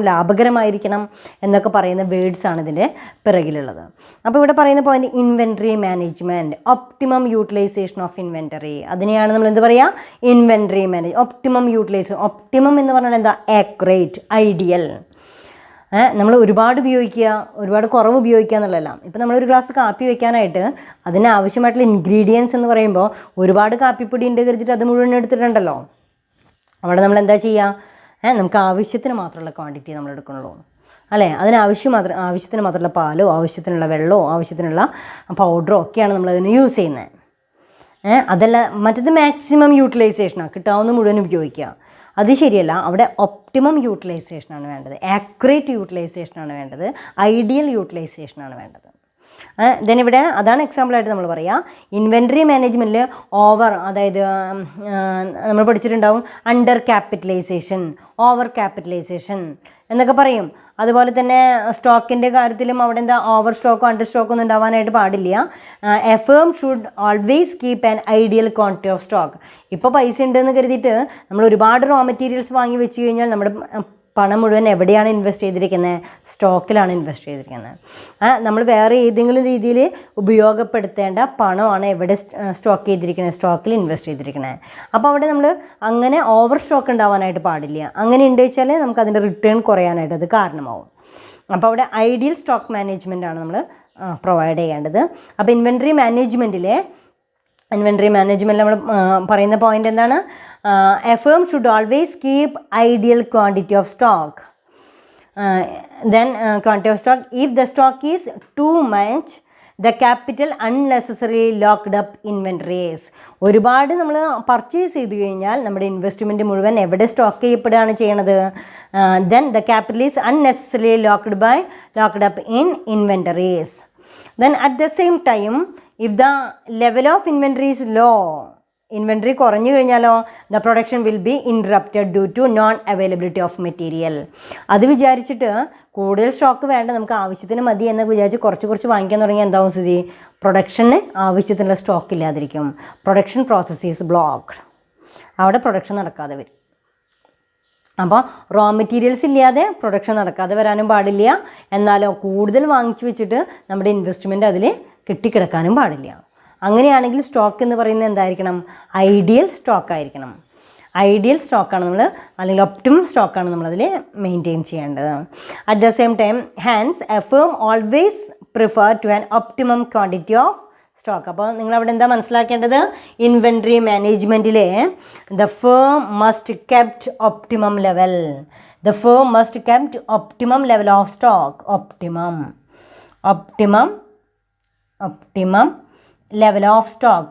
ലാഭകരമായിരിക്കണം എന്നൊക്കെ പറയുന്ന വേർഡ്സാണ് ഇതിൻ്റെ പിറകിലുള്ളത്. അപ്പോൾ ഇവിടെ പറയുന്ന point inventory management, optimum utilisation of inventory. അതിനെയാണ് നമ്മൾ എന്ത് പറയുക, ഇൻവെൻ്ററി ഒപ്റ്റിമം യൂട്ടിലൈസേഷൻ. ഒപ്റ്റിമം എന്ന് പറഞ്ഞാൽ എന്താ, ആക്യുറേറ്റ്, ഐഡിയൽ. നമ്മൾ ഒരുപാട് ഉപയോഗിക്കുക, ഒരുപാട് കുറവ് ഉപയോഗിക്കുക എന്നുള്ളതല്ല. ഇപ്പോൾ നമ്മളൊരു ഗ്ലാസ് കാപ്പി വയ്ക്കാനായിട്ട് അതിനാവശ്യമായിട്ടുള്ള ഇൻഗ്രീഡിയൻസ് എന്ന് പറയുമ്പോൾ ഒരുപാട് കാപ്പിപ്പൊടി ഉണ്ട് കരുതിയിട്ട് അത് മുഴുവൻ എടുത്തിട്ടുണ്ടല്ലോ. അവിടെ നമ്മൾ എന്താ ചെയ്യുക, നമുക്ക് ആവശ്യത്തിന് മാത്രമുള്ള ക്വാണ്ടിറ്റി നമ്മൾ എടുക്കണുള്ളൂ അല്ലേ. ആവശ്യത്തിന് മാത്രമുള്ള പാലോ ആവശ്യത്തിനുള്ള വെള്ളമോ ആവശ്യത്തിനുള്ള പൗഡറോ ഒക്കെയാണ് നമ്മളതിന് യൂസ് ചെയ്യുന്നത്. അതല്ല മറ്റത് മാക്സിമം യൂട്ടിലൈസേഷനാണ്, കിട്ടാവുന്ന മുഴുവൻ ഉപയോഗിക്കുക. അത് ശരിയല്ല. അവിടെ ഒപ്റ്റിമം യൂട്ടിലൈസേഷനാണ് വേണ്ടത്, ആക്യുറേറ്റ് യൂട്ടിലൈസേഷനാണ് വേണ്ടത്, ഐഡിയൽ യൂട്ടിലൈസേഷനാണ് വേണ്ടത്. ദെൻ ഇവിടെ അതാണ് എക്സാമ്പിളായിട്ട് നമ്മൾ പറയുക. ഇൻവെൻ്ററി മാനേജ്മെൻറ്റിൽ ഓവർ, അതായത് നമ്മൾ പഠിച്ചിട്ടുണ്ടാവും അണ്ടർ ക്യാപിറ്റലൈസേഷൻ, ഓവർ ക്യാപിറ്റലൈസേഷൻ എന്നൊക്കെ പറയും. അതുപോലെ തന്നെ സ്റ്റോക്കിൻ്റെ കാര്യത്തിലും അവിടെ എന്താ ഓവർ സ്റ്റോക്കോ അണ്ടർ സ്റ്റോക്കോ ഒന്നും ഉണ്ടാവാനായിട്ട് പാടില്ല. A firm should always keep an ideal quantity of stock. ഇപ്പോൾ പൈസ ഉണ്ടെന്ന് കരുതിയിട്ട് നമ്മൾ ഒരുപാട് റോ മെറ്റീരിയൽസ് വാങ്ങി വെച്ച് കഴിഞ്ഞാൽ നമ്മുടെ പണം മുഴുവൻ എവിടെയാണ് ഇൻവെസ്റ്റ് ചെയ്തിരിക്കുന്നത്, സ്റ്റോക്കിലാണ് ഇൻവെസ്റ്റ് ചെയ്തിരിക്കുന്നത്. നമ്മൾ വേറെ ഏതെങ്കിലും രീതിയിൽ ഉപയോഗപ്പെടുത്തേണ്ട പണമാണ് എവിടെ സ്റ്റോക്ക് ചെയ്തിരിക്കുന്നത്, സ്റ്റോക്കിൽ ഇൻവെസ്റ്റ് ചെയ്തിരിക്കുന്നത്. അപ്പോൾ അവിടെ നമ്മൾ അങ്ങനെ ഓവർ സ്റ്റോക്ക് ഉണ്ടാവാനായിട്ട് പാടില്ല. അങ്ങനെ ഉണ്ട് വെച്ചാൽ നമുക്ക് അതിൻ്റെ റിട്ടേൺ കുറയാനായിട്ട് അത് കാരണമാവും. അപ്പോൾ അവിടെ ഐഡിയൽ സ്റ്റോക്ക് മാനേജ്മെൻറ്റാണ് നമ്മൾ പ്രൊവൈഡ് ചെയ്യേണ്ടത്. അപ്പോൾ ഇൻവെൻ്ററി മാനേജ്മെൻറ്റിൽ നമ്മൾ പറയുന്ന പോയിൻ്റ് എന്താണ്, A firm should always keep ideal quantity of stock. Then quantity of stock, if the stock is too much, the capital unnecessarily locked up inventories. ഒരുപാട് നമ്മൾ പർച്ചേസ് ചെയ്ത് കഴിഞ്ഞാൽ നമ്മുടെ ഇൻവെസ്റ്റ്മെൻറ്റ് മുഴുവൻ എവിടെ സ്റ്റോക്ക് ചെയ്യപ്പെടുകയാണ് ചെയ്യണത്, then the capital is unnecessarily locked up in inventories. Then at the same time, if the level of inventory is low, inventory കുറഞ്ഞു കഴിഞ്ഞാലോ, the production will be interrupted due to non availability of material. അത് വിചാരിച്ചിട്ട് കൂടുതൽ stock വേണ്ട, നമുക്ക് ആവശ്യത്തിന് മതി എന്നൊക്കെ വിചാരിച്ച് കുറച്ച് വാങ്ങിക്കാൻ തുടങ്ങിയാൽ എന്താവും സ്ഥിതി, പ്രൊഡക്ഷന് ആവശ്യത്തിനുള്ള സ്റ്റോക്ക് ഇല്ലാതിരിക്കും. Production process is blocked. അവിടെ പ്രൊഡക്ഷൻ നടക്കാതെ വരും. അപ്പോൾ റോ മെറ്റീരിയൽസ് ഇല്ലാതെ പ്രൊഡക്ഷൻ നടക്കാതെ വരാനും പാടില്ല, എന്നാലോ കൂടുതൽ വാങ്ങിച്ചു വെച്ചിട്ട് നമ്മുടെ ഇൻവെസ്റ്റ്മെൻറ്റ് അതിൽ കെട്ടിക്കിടക്കാനും പാടില്ല. അങ്ങനെയാണെങ്കിൽ സ്റ്റോക്ക് എന്ന് പറയുന്നത് എന്തായിരിക്കണം? ഐഡിയൽ സ്റ്റോക്ക് ആയിരിക്കണം. ഐഡിയൽ സ്റ്റോക്കാണ് നമ്മൾ, അല്ലെങ്കിൽ ഒപ്റ്റിമം സ്റ്റോക്കാണ് നമ്മളതിൽ മെയിൻറ്റെയിൻ ചെയ്യേണ്ടത്. At the same time hence a firm always prefer to an optimum quantity of stock. അപ്പോൾ നിങ്ങളവിടെ എന്താ മനസ്സിലാക്കേണ്ടത്? ഇൻവെൻട്രി മാനേജ്മെൻറ്റിലെ the firm must kept optimum level. The firm must kept optimum level of stock. Optimum level of stock.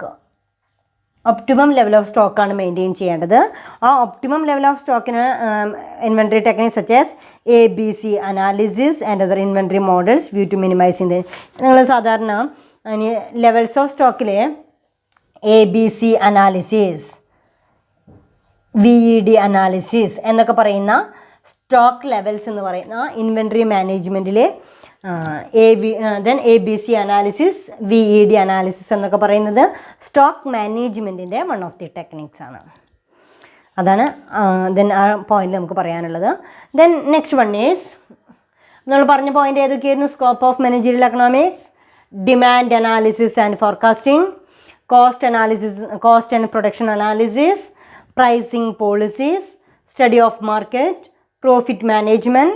Optimum level of സ്റ്റോക്കാണ് maintain ചെയ്യേണ്ടത്. ആ optimum level of സ്റ്റോക്കിന് inventory techniques such as ABC analysis and other inventory models view to minimise in. നിങ്ങൾ സാധാരണ levels of സ്റ്റോക്കിലെ ABC analysis, VED analysis എന്നൊക്കെ പറയുന്ന stock levels എന്ന് പറയുന്ന ഇൻവെൻട്രി മാനേജ്മെൻറ്റിലെ ABC അനാലിസിസ്, VED അനാലിസിസ് എന്നൊക്കെ പറയുന്നത് സ്റ്റോക്ക് മാനേജ്മെൻറ്റിൻ്റെ വൺ ഓഫ് ദി ടെക്നിക്സ് ആണ്. അതാണ് ദെൻ ആ പോയിന്റ് നമുക്ക് പറയാനുള്ളത്. ദെൻ നെക്സ്റ്റ് വൺ ഈസ്, നമ്മൾ പറഞ്ഞ പോയിന്റ് ഏതൊക്കെയായിരുന്നു? Scope of managerial economics, demand analysis and forecasting, cost analysis, cost and production analysis, pricing policies, study of market, profit management,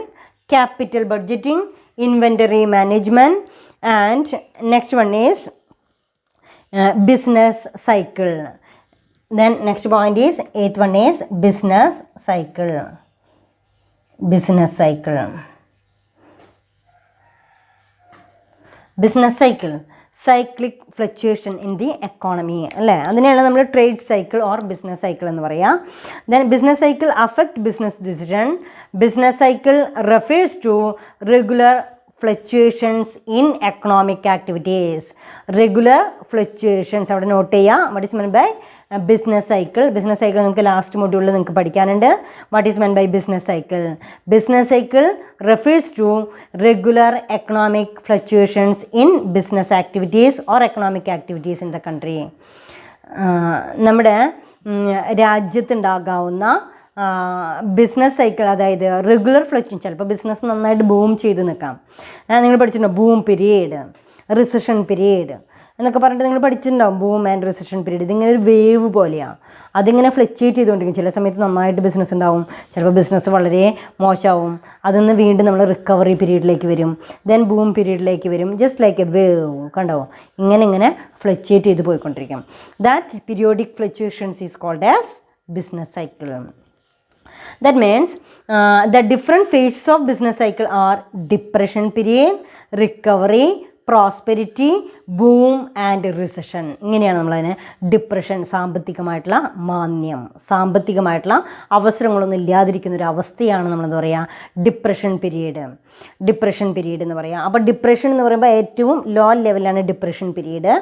capital budgeting, inventory management, and next one is business cycle. Then next point is, eighth one is business cycle. Business cycle. Business cycle, cyclic fluctuation in the economy അല്ലേ? അതിനെയാണ് നമ്മൾ trade cycle or business cycle എന്ന് പറയാം. Then business cycle affect business decision. Business cycle refers to regular fluctuations in economic activities. Regular fluctuations അവിടെ note ചെയ്യുക. What is meant by business cycle? Business cycle നിങ്ങൾക്ക് last മൊഡ്യൂളിൽ നിങ്ങൾക്ക് പഠിക്കാനുണ്ട്. What is meant by business cycle? Business cycle refers to regular economic fluctuations in business activities or economic activities in the country. നമ്മുടെ രാജ്യത്തുണ്ടാകാവുന്ന business cycle, അതായത് regular fluctuation. ചിലപ്പോൾ business നന്നായിട്ട് boom ചെയ്ത് നിൽക്കാം. നിങ്ങൾ പഠിച്ചിട്ടുണ്ടോ ബൂം പീരീഡ്, റിസഷൻ പീരീഡ് എന്നൊക്കെ പറഞ്ഞിട്ട് നിങ്ങൾ പഠിച്ചിട്ടുണ്ടാവും. ബൂം ആൻഡ് റിസഷൻ പീരീഡ് ഇതിങ്ങനെ ഒരു വേവ് പോലെയാണ്. അതിങ്ങനെ ഫ്ലക്ച്വേറ്റ് ചെയ്തുകൊണ്ടിരിക്കും. ചില സമയത്ത് നന്നായിട്ട് ബിസിനസ് ഉണ്ടാവും, ചിലപ്പോൾ ബിസിനസ് വളരെ മോശമാവും. അതിന്ന് വീണ്ടും നമ്മൾ റിക്കവറി പീരീഡിലേക്ക് വരും, ദെൻ ബൂം പീരീഡിലേക്ക് വരും. ജസ്റ്റ് ലൈക്ക് എ വേവ്, കണ്ടോ? ഇങ്ങനെ ഫ്ലക്ച്വേറ്റ് ചെയ്ത് പോയിക്കൊണ്ടിരിക്കും. That periodic fluctuations is called as business cycle. That means the different phases of business cycle are depression period, recovery, prosperity, boom and recession. ഇങ്ങനെയാണ് നമ്മളതിനെ depression, സാമ്പത്തികമായിട്ടുള്ള മാന്ദ്യം, സാമ്പത്തികമായിട്ടുള്ള അവസരങ്ങളൊന്നും ഇല്ലാതിരിക്കുന്ന ഒരു അവസ്ഥയാണ് നമ്മളെന്താ പറയുക ഡിപ്രഷൻ പീരീഡ്. ഡിപ്രഷൻ പീരീഡ് എന്ന് പറയാം. അപ്പോൾ ഡിപ്രഷൻ എന്ന് പറയുമ്പോൾ ഏറ്റവും ലോ ലെവലാണ് ഡിപ്രഷൻ പീരീഡ്.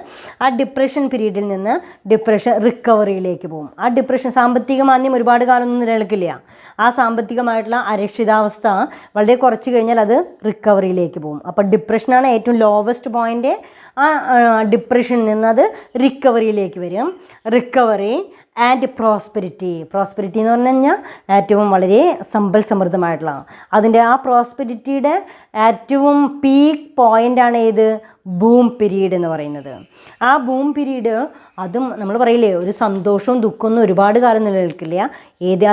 ആ ഡിപ്രഷൻ പീരീഡിൽ നിന്ന് ഡിപ്രഷൻ റിക്കവറിയിലേക്ക് പോകും. ആ ഡിപ്രഷൻ സാമ്പത്തിക മാന്ദ്യം ഒരുപാട് കാലമൊന്നും നിലനിൽക്കില്ല. ആ സാമ്പത്തികമായിട്ടുള്ള അരക്ഷിതാവസ്ഥ വളരെ കുറച്ച് കഴിഞ്ഞാൽ അത് റിക്കവറിയിലേക്ക് പോകും. അപ്പോൾ ഡിപ്രഷനാണ് ഏറ്റവും ലോവസ്റ്റ് പോയിൻ്റ്. ആ ഡിപ്രഷനിൽ നിന്ന് അത് റിക്കവറിയിലേക്ക് വരും. Recovery and prosperity. പ്രോസ്പെരിറ്റി എന്ന് പറഞ്ഞു കഴിഞ്ഞാൽ ഏറ്റവും വളരെ സമ്പൽ സമൃദ്ധമായിട്ടുള്ള, അതിൻ്റെ ആ പ്രോസ്പെരിറ്റിയുടെ ഏറ്റവും പീക്ക് പോയിൻ്റാണ് ഏത്? ബൂം പീരീഡ് എന്ന് പറയുന്നത്. ആ ബൂം പീരീഡ് അതും നമ്മൾ പറയില്ലേ, ഒരു സന്തോഷവും ദുഃഖമൊന്നും ഒരുപാട് കാലം നിലനിൽക്കില്ല.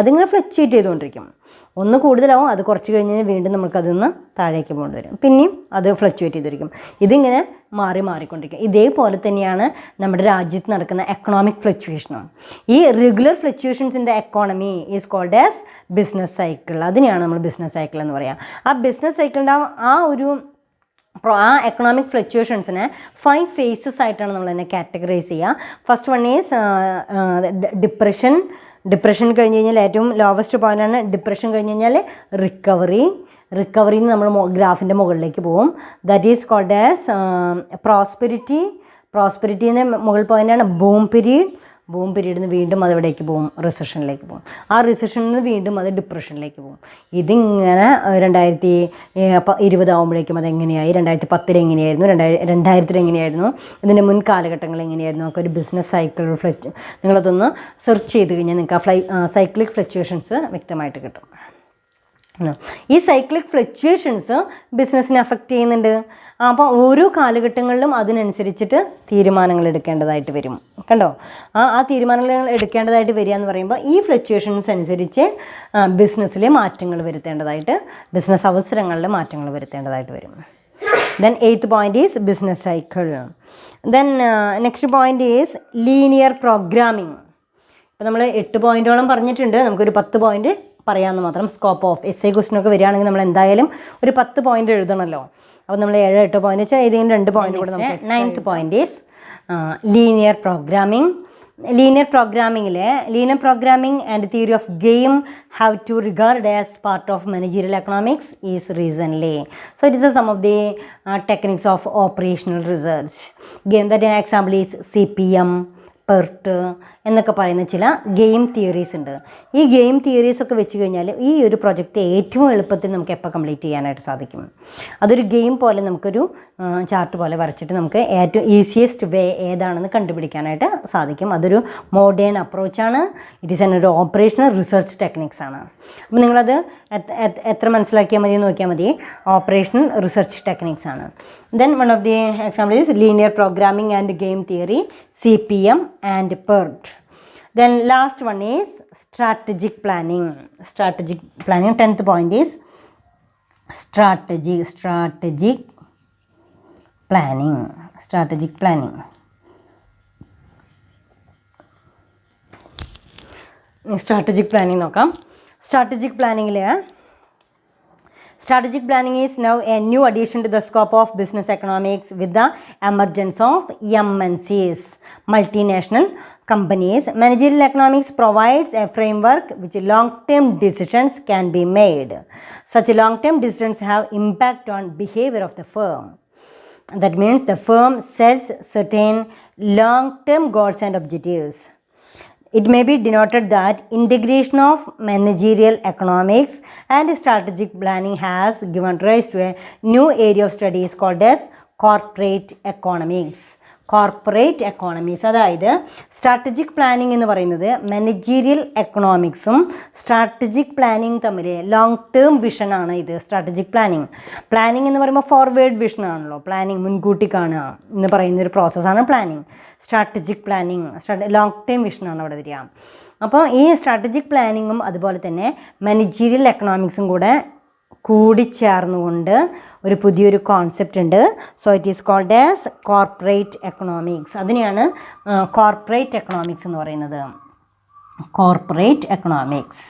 അതിങ്ങനെ ഫ്ലക്ച്വേറ്റ് ചെയ്തുകൊണ്ടിരിക്കും. ഒന്ന് കൂടുതലാവും, അത് കുറച്ച് കഴിഞ്ഞ് വീണ്ടും നമുക്കതിൽ നിന്ന് താഴേക്ക് പോകേണ്ടി വരും, പിന്നെയും അത് ഫ്ലക്ച്വേറ്റ് ചെയ്തിരിക്കും. ഇതിങ്ങനെ മാറിക്കൊണ്ടിരിക്കും. ഇതേപോലെ തന്നെയാണ് നമ്മുടെ രാജ്യത്ത് നടക്കുന്ന എക്കണോമിക് ഫ്ലക്ച്വേഷനും. ഈ regular fluctuations in the economy is called as business cycle. അതിനെയാണ് നമ്മൾ ബിസിനസ് സൈക്കിൾ എന്ന് പറയുക. ആ ബിസിനസ് സൈക്കിളിൻ്റെ ആ എക്കണോമിക് ഫ്ലക്ച്വേഷൻസിനെ 5 ഫേസസ് ആയിട്ടാണ് നമ്മൾ അതിനെ കാറ്റഗറൈസ് ചെയ്യുക. First one is depression. Depression കഴിഞ്ഞ് കഴിഞ്ഞാൽ ഏറ്റവും ലോവസ്റ്റ് പോയിൻ്റാണ് ഡിപ്രഷൻ കഴിഞ്ഞ് കഴിഞ്ഞാൽ റിക്കവറിയിൽ നിന്ന് നമ്മൾ ഗ്രാഫിൻ്റെ മുകളിലേക്ക് പോകും. That is called as prosperity. പ്രോസ്പെരിറ്റീൻ്റെ മുകൾ പോയിൻ്റാണ് ബൂം പീരീഡ്. ബൂം പീരീഡിൽ നിന്ന് വീണ്ടും അതെവിടേക്ക് പോകും? റിസഷനിലേക്ക് പോകും. ആ റിസഷനിൽ നിന്ന് വീണ്ടും അത് ഡിപ്രഷനിലേക്ക് പോകും. ഇതിങ്ങനെ 2020 ആകുമ്പോഴേക്കും അതെങ്ങനെയായി, 2010 എങ്ങനെയായിരുന്നു, 2000 എങ്ങനെയായിരുന്നു, ഇതിൻ്റെ മുൻ കാലഘട്ടങ്ങൾ എങ്ങനെയായിരുന്നു ഒക്കെ ഒരു ബിസിനസ് സൈക്കിൾ നിങ്ങളതൊന്ന് സെർച്ച് ചെയ്ത് കഴിഞ്ഞാൽ നിങ്ങൾക്ക് ആ സൈക്ലിക് ഫ്ലക്ച്വേഷൻസ് വ്യക്തമായിട്ട് കിട്ടും. ഈ സൈക്ലിക് ഫ്ലക്ച്വേഷൻസ് ബിസിനസ്സിനെ അഫക്റ്റ് ചെയ്യുന്നുണ്ട്. അപ്പോൾ ഓരോ കാലഘട്ടങ്ങളിലും അതിനനുസരിച്ചിട്ട് തീരുമാനങ്ങൾ എടുക്കേണ്ടതായിട്ട് വരും. കണ്ടോ, ആ തീരുമാനങ്ങൾ എടുക്കേണ്ടതായിട്ട് വരിക എന്ന് പറയുമ്പോൾ ഈ ഫ്ലക്ച്വേഷൻസ് അനുസരിച്ച് ബിസിനസ്സിലെ മാറ്റങ്ങൾ വരുത്തേണ്ടതായിട്ട്, ബിസിനസ് അവസരങ്ങളിൽ മാറ്റങ്ങൾ വരുത്തേണ്ടതായിട്ട് വരും. Then 8th point is business cycle. Then next point is linear programming. ഇപ്പോൾ നമ്മൾ 8 പോയിൻറ്റോളം പറഞ്ഞിട്ടുണ്ട്, നമുക്കൊരു 10 പോയിൻറ്റ് പറയാമെന്ന് മാത്രം. സ്കോപ്പ് ഓഫ് എസ് ഐ ക്വസ്റ്റിനൊക്കെ വരികയാണെങ്കിൽ നമ്മൾ എന്തായാലും ഒരു 10 പോയിൻറ്റ് എഴുതണമല്ലോ. അപ്പോൾ നമ്മൾ 7-8 പോയിൻറ്റ് വെച്ചാൽ ഏതെങ്കിലും 2 പോയിൻറ്റ് കൂടെ നമുക്ക്. 9th point is linear programming. Linear programming and theory of game have to regard as part of managerial economics is recently. So it is some of the techniques of operational research. Game, that example is CPM, PERT എന്നൊക്കെ പറയുന്ന ചില game theories ഉണ്ട്. ഈ game theories ഒക്കെ വെച്ച് കഴിഞ്ഞാൽ ഈ ഒരു പ്രൊജക്റ്റ് ഏറ്റവും എളുപ്പത്തിൽ നമുക്ക് എപ്പോൾ കംപ്ലീറ്റ് ചെയ്യാനായിട്ട് സാധിക്കും. അതൊരു ഗെയിം പോലെ നമുക്കൊരു ചാർട്ട് പോലെ വരച്ചിട്ട് നമുക്ക് ഏറ്റവും ഈസിയസ്റ്റ് വേ ഏതാണെന്ന് കണ്ടുപിടിക്കാനായിട്ട് സാധിക്കും. അതൊരു മോഡേൺ അപ്രോച്ചാണ്. ഇറ്റ് ഈസ് ഒരു ഓപ്പറേഷണൽ റിസർച്ച് ടെക്നിക്സ് ആണ്. അപ്പോൾ നിങ്ങളത് എത്ര മനസ്സിലാക്കിയാൽ മതി എന്ന് നോക്കിയാൽ മതി. ഓപ്പറേഷണൽ റിസർച്ച് ടെക്നിക്സ് ആണ്. Then one of the example is linear programming and game theory, CPM and PERT. Then last one is strategic planning. 10th point is strategic planning. Strategic planning നോക്കാം. Strategic planning is now a new addition to the scope of business economics with the emergence of MNCs, multinational companies. Managerial economics provides a framework which long-term decisions can be made. Such long-term decisions have impact on behavior of the firm. That means the firm sets certain long-term goals and objectives. It may be denoted that integration of managerial economics and strategic planning has given rise to a new area of studies called as corporate economics. അതായത് strategic planning എന്ന് പറയുന്നത് managerial എക്കണോമിക്സും strategic planning തമ്മിൽ long term വിഷനാണ് ഇത്. Strategic planning എന്ന് പറയുമ്പോൾ forward വിഷനാണല്ലോ. Planning മുൻകൂട്ടി കാണുക എന്ന് പറയുന്നൊരു പ്രോസസ്സാണ് planning. Strategic planning long term വിഷനാണ് അവിടെ വരിക. അപ്പോൾ ഈ സ്ട്രാറ്റജിക് പ്ലാനിങ്ങും അതുപോലെ തന്നെ മാനേജീരിയൽ എക്കണോമിക്സും കൂടിച്ചേർന്നുകൊണ്ട് ഒരു പുതിയൊരു കോൺസെപ്റ്റ് ഉണ്ട്. So it is called as corporate economics. അതിനെയാണ് കോർപ്പറേറ്റ് എക്കണോമിക്സ് എന്ന് പറയുന്നത്. Corporate economics.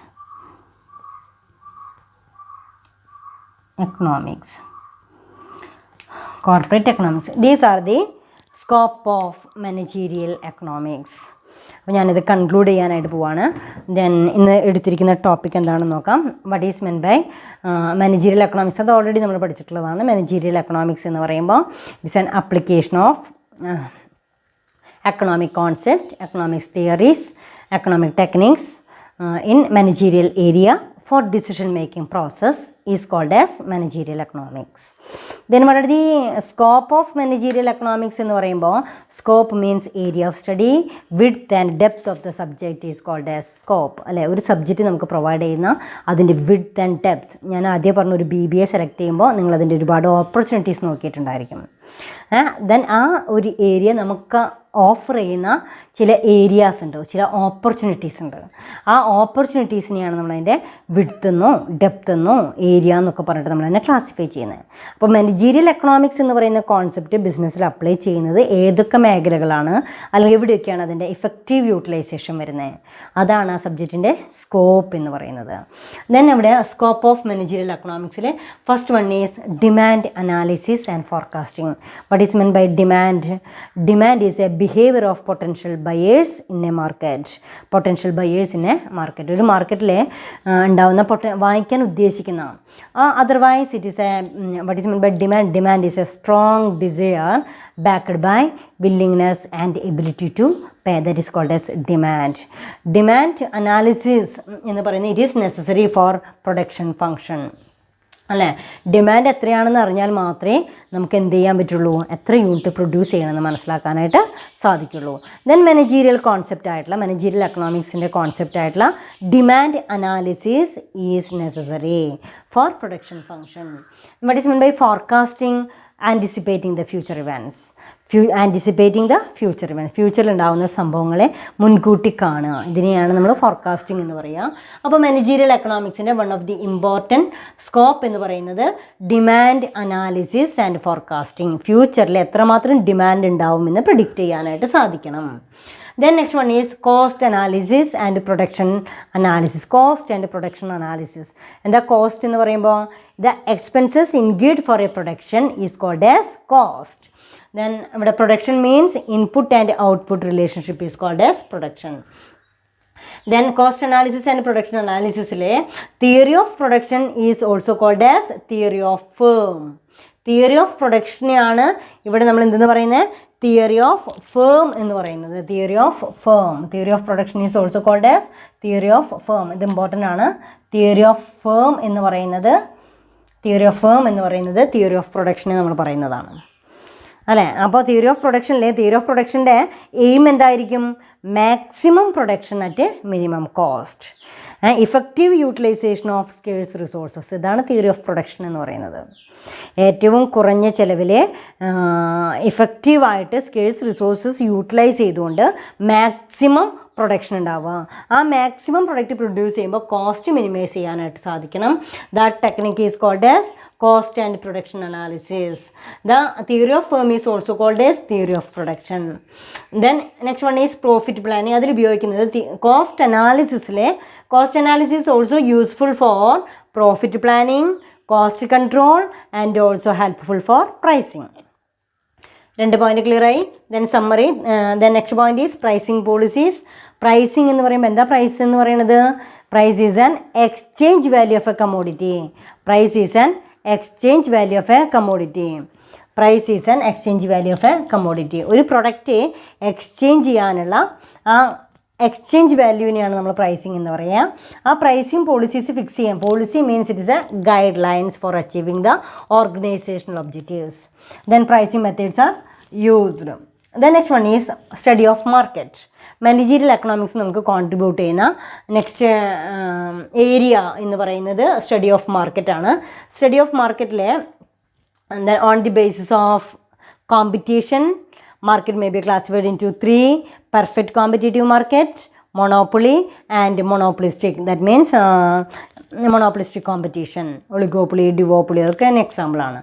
These are the scope of managerial economics. അപ്പോൾ ഞാനിത് കൺക്ലൂഡ് ചെയ്യാനായിട്ട് പോവാണ്. ദെൻ ഇന്ന് എടുത്തിരിക്കുന്ന ടോപ്പിക് എന്താണെന്ന് നോക്കാം. What is men by managerial economics? അത് ഓൾറെഡി നമ്മൾ പഠിച്ചിട്ടുള്ളതാണ്. മാനേജീരിയൽ എക്കണോമിക്സ് എന്ന് പറയുമ്പോൾ it's an application of economic concept, economics theories, economic techniques in managerial area for decision making process is called as managerial economics. Then what are the scope of managerial economics എന്ന് പറയുമ്പോൾ scope means area of study, width and depth of the subject is called as scope. അല്ലേ, ഒരു subject നമുക്ക് provide ചെയ്യുന്ന അതിൻ്റെ width and depth. ഞാൻ ആദ്യം പറഞ്ഞ ഒരു BBA സെലക്ട് ചെയ്യുമ്പോൾ നിങ്ങളതിൻ്റെ ഒരുപാട് ഓപ്പർച്യൂണിറ്റീസ് നോക്കിയിട്ടുണ്ടായിരിക്കും. ദെൻ ആ ഒരു ഏരിയ നമുക്ക് ഓഫർ ചെയ്യുന്ന ചില ഏരിയാസ് ഉണ്ട്, ചില ഓപ്പർച്യൂണിറ്റീസ് ഉണ്ട്. ആ ഓപ്പർച്യൂണിറ്റീസിനെയാണ് നമ്മളതിൻ്റെ വിഡ്ത്ത് എന്നോ ഡെപ്ത് എന്നോ ഏരിയ എന്നൊക്കെ പറഞ്ഞിട്ട് നമ്മളതിനെ ക്ലാസിഫൈ ചെയ്യുന്നത്. അപ്പോൾ മാനേജീരിയൽ എക്കണോമിക്സ് എന്ന് പറയുന്ന കോൺസെപ്റ്റ് ബിസിനസ്സിൽ അപ്ലൈ ചെയ്യുന്നത് ഏതൊക്കെ മേഖലകളാണ്, അല്ലെങ്കിൽ എവിടെയൊക്കെയാണ് അതിൻ്റെ ഇഫക്റ്റീവ് യൂട്ടിലൈസേഷൻ വരുന്നത്, അതാണ് ആ സബ്ജക്റ്റിൻ്റെ സ്കോപ്പ് എന്ന് പറയുന്നത്. ദെൻ ഇവിടെ സ്കോപ്പ് ഓഫ് മാനേജീരിയൽ എക്കണോമിക്സിൽ first one is demand analysis and forecasting. What is meant by demand? Demand is a behavior of potential buyers in a market. Potential buyers in a market. ഒരു മാർക്കറ്റിൽ ഉണ്ടാവുന്ന വാങ്ങിക്കാൻ ഉദ്ദേശിക്കുന്ന otherwise it is a what is meant by demand? Demand is a strong desire backed by willingness and ability to pay. That is called as demand. Demand analysis എന്ന് പറയുന്നത് it is necessary for production function. അല്ലേ, demand എത്രയാണെന്ന് അറിഞ്ഞാൽ മാത്രമേ നമുക്ക് എന്ത് ചെയ്യാൻ പറ്റുള്ളൂ, എത്ര യൂണിറ്റ് പ്രൊഡ്യൂസ് ചെയ്യണമെന്ന് മനസ്സിലാക്കാനായിട്ട് സാധിക്കുള്ളൂ. ദെൻ മാനേജീരിയൽ കോൺസെപ്റ്റ് ആയിട്ടുള്ള മാനേജീരിയൽ എക്കണോമിക്സിൻ്റെ കോൺസെപ്റ്റ് ആയിട്ടുള്ള demand analysis is necessary for production function. What is mean by forecasting? Anticipating the future events. Anticipating the future events, ഫ്യൂച്ചറിൽ ഉണ്ടാകുന്ന സംഭവങ്ങളെ മുൻകൂട്ടി കാണുക. ഇതിനെയാണ് നമ്മൾ ഫോർകാസ്റ്റിംഗ് എന്ന് പറയുക. അപ്പോൾ മാനേജീരിയൽ എക്കണോമിക്സിൻ്റെ one of the important scope എന്ന് പറയുന്നത് ഡിമാൻഡ് അനാലിസിസ് ആൻഡ് ഫോർകാസ്റ്റിംഗ്. ഫ്യൂച്ചറിൽ എത്രമാത്രം ഡിമാൻഡ് ഉണ്ടാവുമെന്ന് പ്രിഡിക്റ്റ് ചെയ്യാനായിട്ട് സാധിക്കണം. Then next one is cost analysis and production analysis. Cost and production analysis. എന്താ കോസ്റ്റ് എന്ന് പറയുമ്പോൾ the expenses incurred for a production is called as cost. Then ഇവിടെ production means input and output relationship is called as production. Then cost analysis and production analysis le theory of production is also called as theory of firm. Theory of പ്രൊഡക്ഷനെയാണ് ഇവിടെ നമ്മൾ എന്തെന്ന് പറയുന്നത്, theory of firm എന്ന് പറയുന്നത്. Theory of firm, theory of production is also called as theory of firm. ഇത് important ആണ്. Theory of firm എന്ന് പറയുന്നത്, തിയറി ഓഫ് ഫേം എന്ന് പറയുന്നത് തിയറി ഓഫ് പ്രൊഡക്ഷനെ നമ്മൾ പറയുന്നതാണ് അല്ലേ. അപ്പോൾ തിയറി ഓഫ് പ്രൊഡക്ഷനിലെ തിയറി ഓഫ് പ്രൊഡക്ഷൻ്റെ എയിം എന്തായിരിക്കും, maximum production at minimum cost, effective utilisation of scarce resources. ഇതാണ് തിയറി ഓഫ് പ്രൊഡക്ഷൻ എന്ന് പറയുന്നത്. ഏറ്റവും കുറഞ്ഞ ചിലവിൽ ഇഫക്റ്റീവായിട്ട് സ്കേഴ്സ് റിസോഴ്സസ് യൂട്ടിലൈസ് ചെയ്തുകൊണ്ട് മാക്സിമം പ്രൊഡക്ഷൻ ഉണ്ടാവുക. ആ മാക്സിമം പ്രൊഡക്റ്റ് പ്രൊഡ്യൂസ് ചെയ്യുമ്പോൾ കോസ്റ്റ് മിനിമൈസ് ചെയ്യാനായിട്ട് സാധിക്കണം. That technique is called as cost and production analysis. The theory of firm is also called as theory of production. Then next one is profit planning. അതിൽ ഉപയോഗിക്കുന്നത് cost അനാലിസിസിലെ cost analysis also useful for profit planning, cost control and also helpful for pricing. രണ്ട് point clear ആയി. Then summary. Then next point is pricing policies. Pricing എന്ന് പറയുമ്പോൾ എന്താ price എന്ന് പറയുന്നത്, price is an exchange value of a commodity. Price is an exchange value of a commodity. Price is an exchange value of a commodity. ഒരു product exchange ചെയ്യാനുള്ള ആ exchange വാല്യൂവിനെയാണ് നമ്മൾ pricing എന്ന് പറയുക. ആ പ്രൈസിങ് പോളിസീസ് ഫിക്സ് ചെയ്യാം. Policy means it is A guide lines four achieving the organisational objectives. Then pricing methods are used. Then next one is study of market. Managerial economics നമുക്ക് contribute ചെയ്യുന്ന next area എന്ന് പറയുന്നത് study of മാർക്കറ്റാണ്. Study of മാർക്കറ്റിലെ on the basis of competition, market may be classified into three: perfect competitive market, monopoly and monopolistic. That means monopolistic competition, oligopoly, duopoly ഒക്കെ an example ആണ്.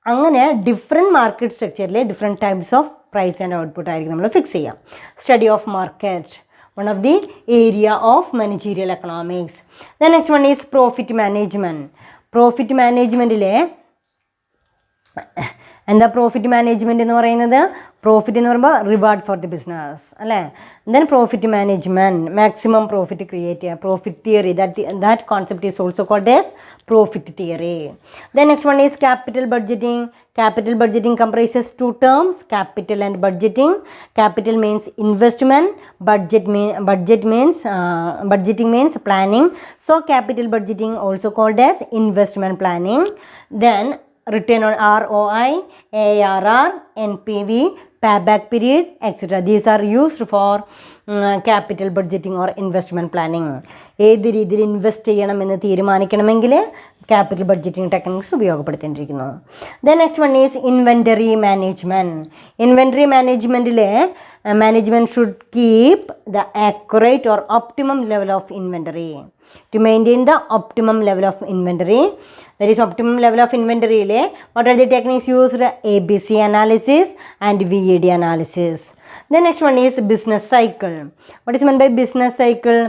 അങ്ങനെ different market സ്ട്രക്ചറിലെ different types of price and output ആയിരിക്കും നമ്മൾ fix ചെയ്യാം. Study of market, one of the area of managerial economics. The next one is profit management. Profit managementലെ എന്താ profit management എന്ന് പറയുന്നത്, പ്രോഫിറ്റ് എന്ന് പറയുമ്പോൾ റിവാർഡ് ഫോർ ദി ബിസിനസ് അല്ലേ. Then profit management, maximum profit create ചെയ്യുക. Profit theory, that concept is also called as profit theory. Then next one is capital budgeting. Capital budgeting comprises two terms, capital and budgeting. Capital means investment, budgeting means planning. So capital budgeting also called as investment planning. Then return on ROI, ARR, NPV, payback period, etc. These are used for capital budgeting or investment planning. ഏത് രീതിയിൽ invest ചെയ്യണമെന്ന് തീരുമാനിക്കണമെങ്കിൽ capital budgeting techniques ഉപയോഗപ്പെടുത്തേണ്ടിയിരിക്കുന്നു. Then next one is inventory management. Inventory മാനേജ്മെൻറ്റിലെ management should keep the accurate or optimum level of inventory. To maintain the optimum level of inventory, that is optimum level of inventory le what are the techniques used? ABC analysis and VAD analysis. The next one is business cycle. What is meant by business cycle?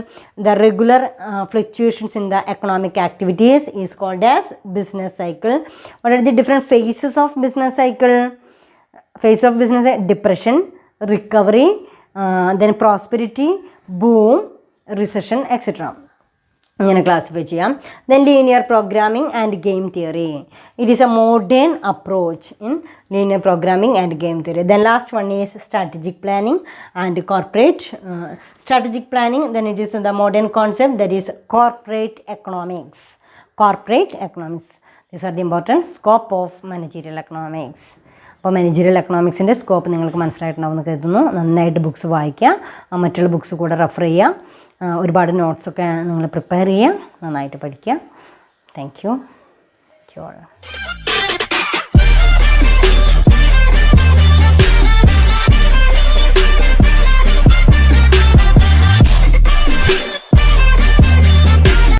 The regular fluctuations in the economic activities is called as business cycle. What are the different phases of business cycle? Phase of business: depression, recovery, then prosperity, boom, recession, etc. ഇങ്ങനെ classify ചെയ്യാം. Then linear programming and game theory. It is A modern approach in linear programming and game theory. Then last one is strategic planning and corporate strategic planning. Then it is the modern concept that is corporate economics. Corporate economics, these are the important scope of managerial economics. അപ്പോൾ managerial എക്കണോമിക്സിൻ്റെ scope നിങ്ങൾക്ക് മനസ്സിലായിട്ടുണ്ടാവുമെന്ന് കരുതുന്നു. നന്നായിട്ട് books വായിക്കുക, മറ്റുള്ള books കൂടെ refer ചെയ്യുക, ഒരുപാട് നോട്ട്സൊക്കെ നിങ്ങൾ പ്രിപ്പയർ ചെയ്യുക, നന്നായിട്ട് പഠിക്കുക. Thank you.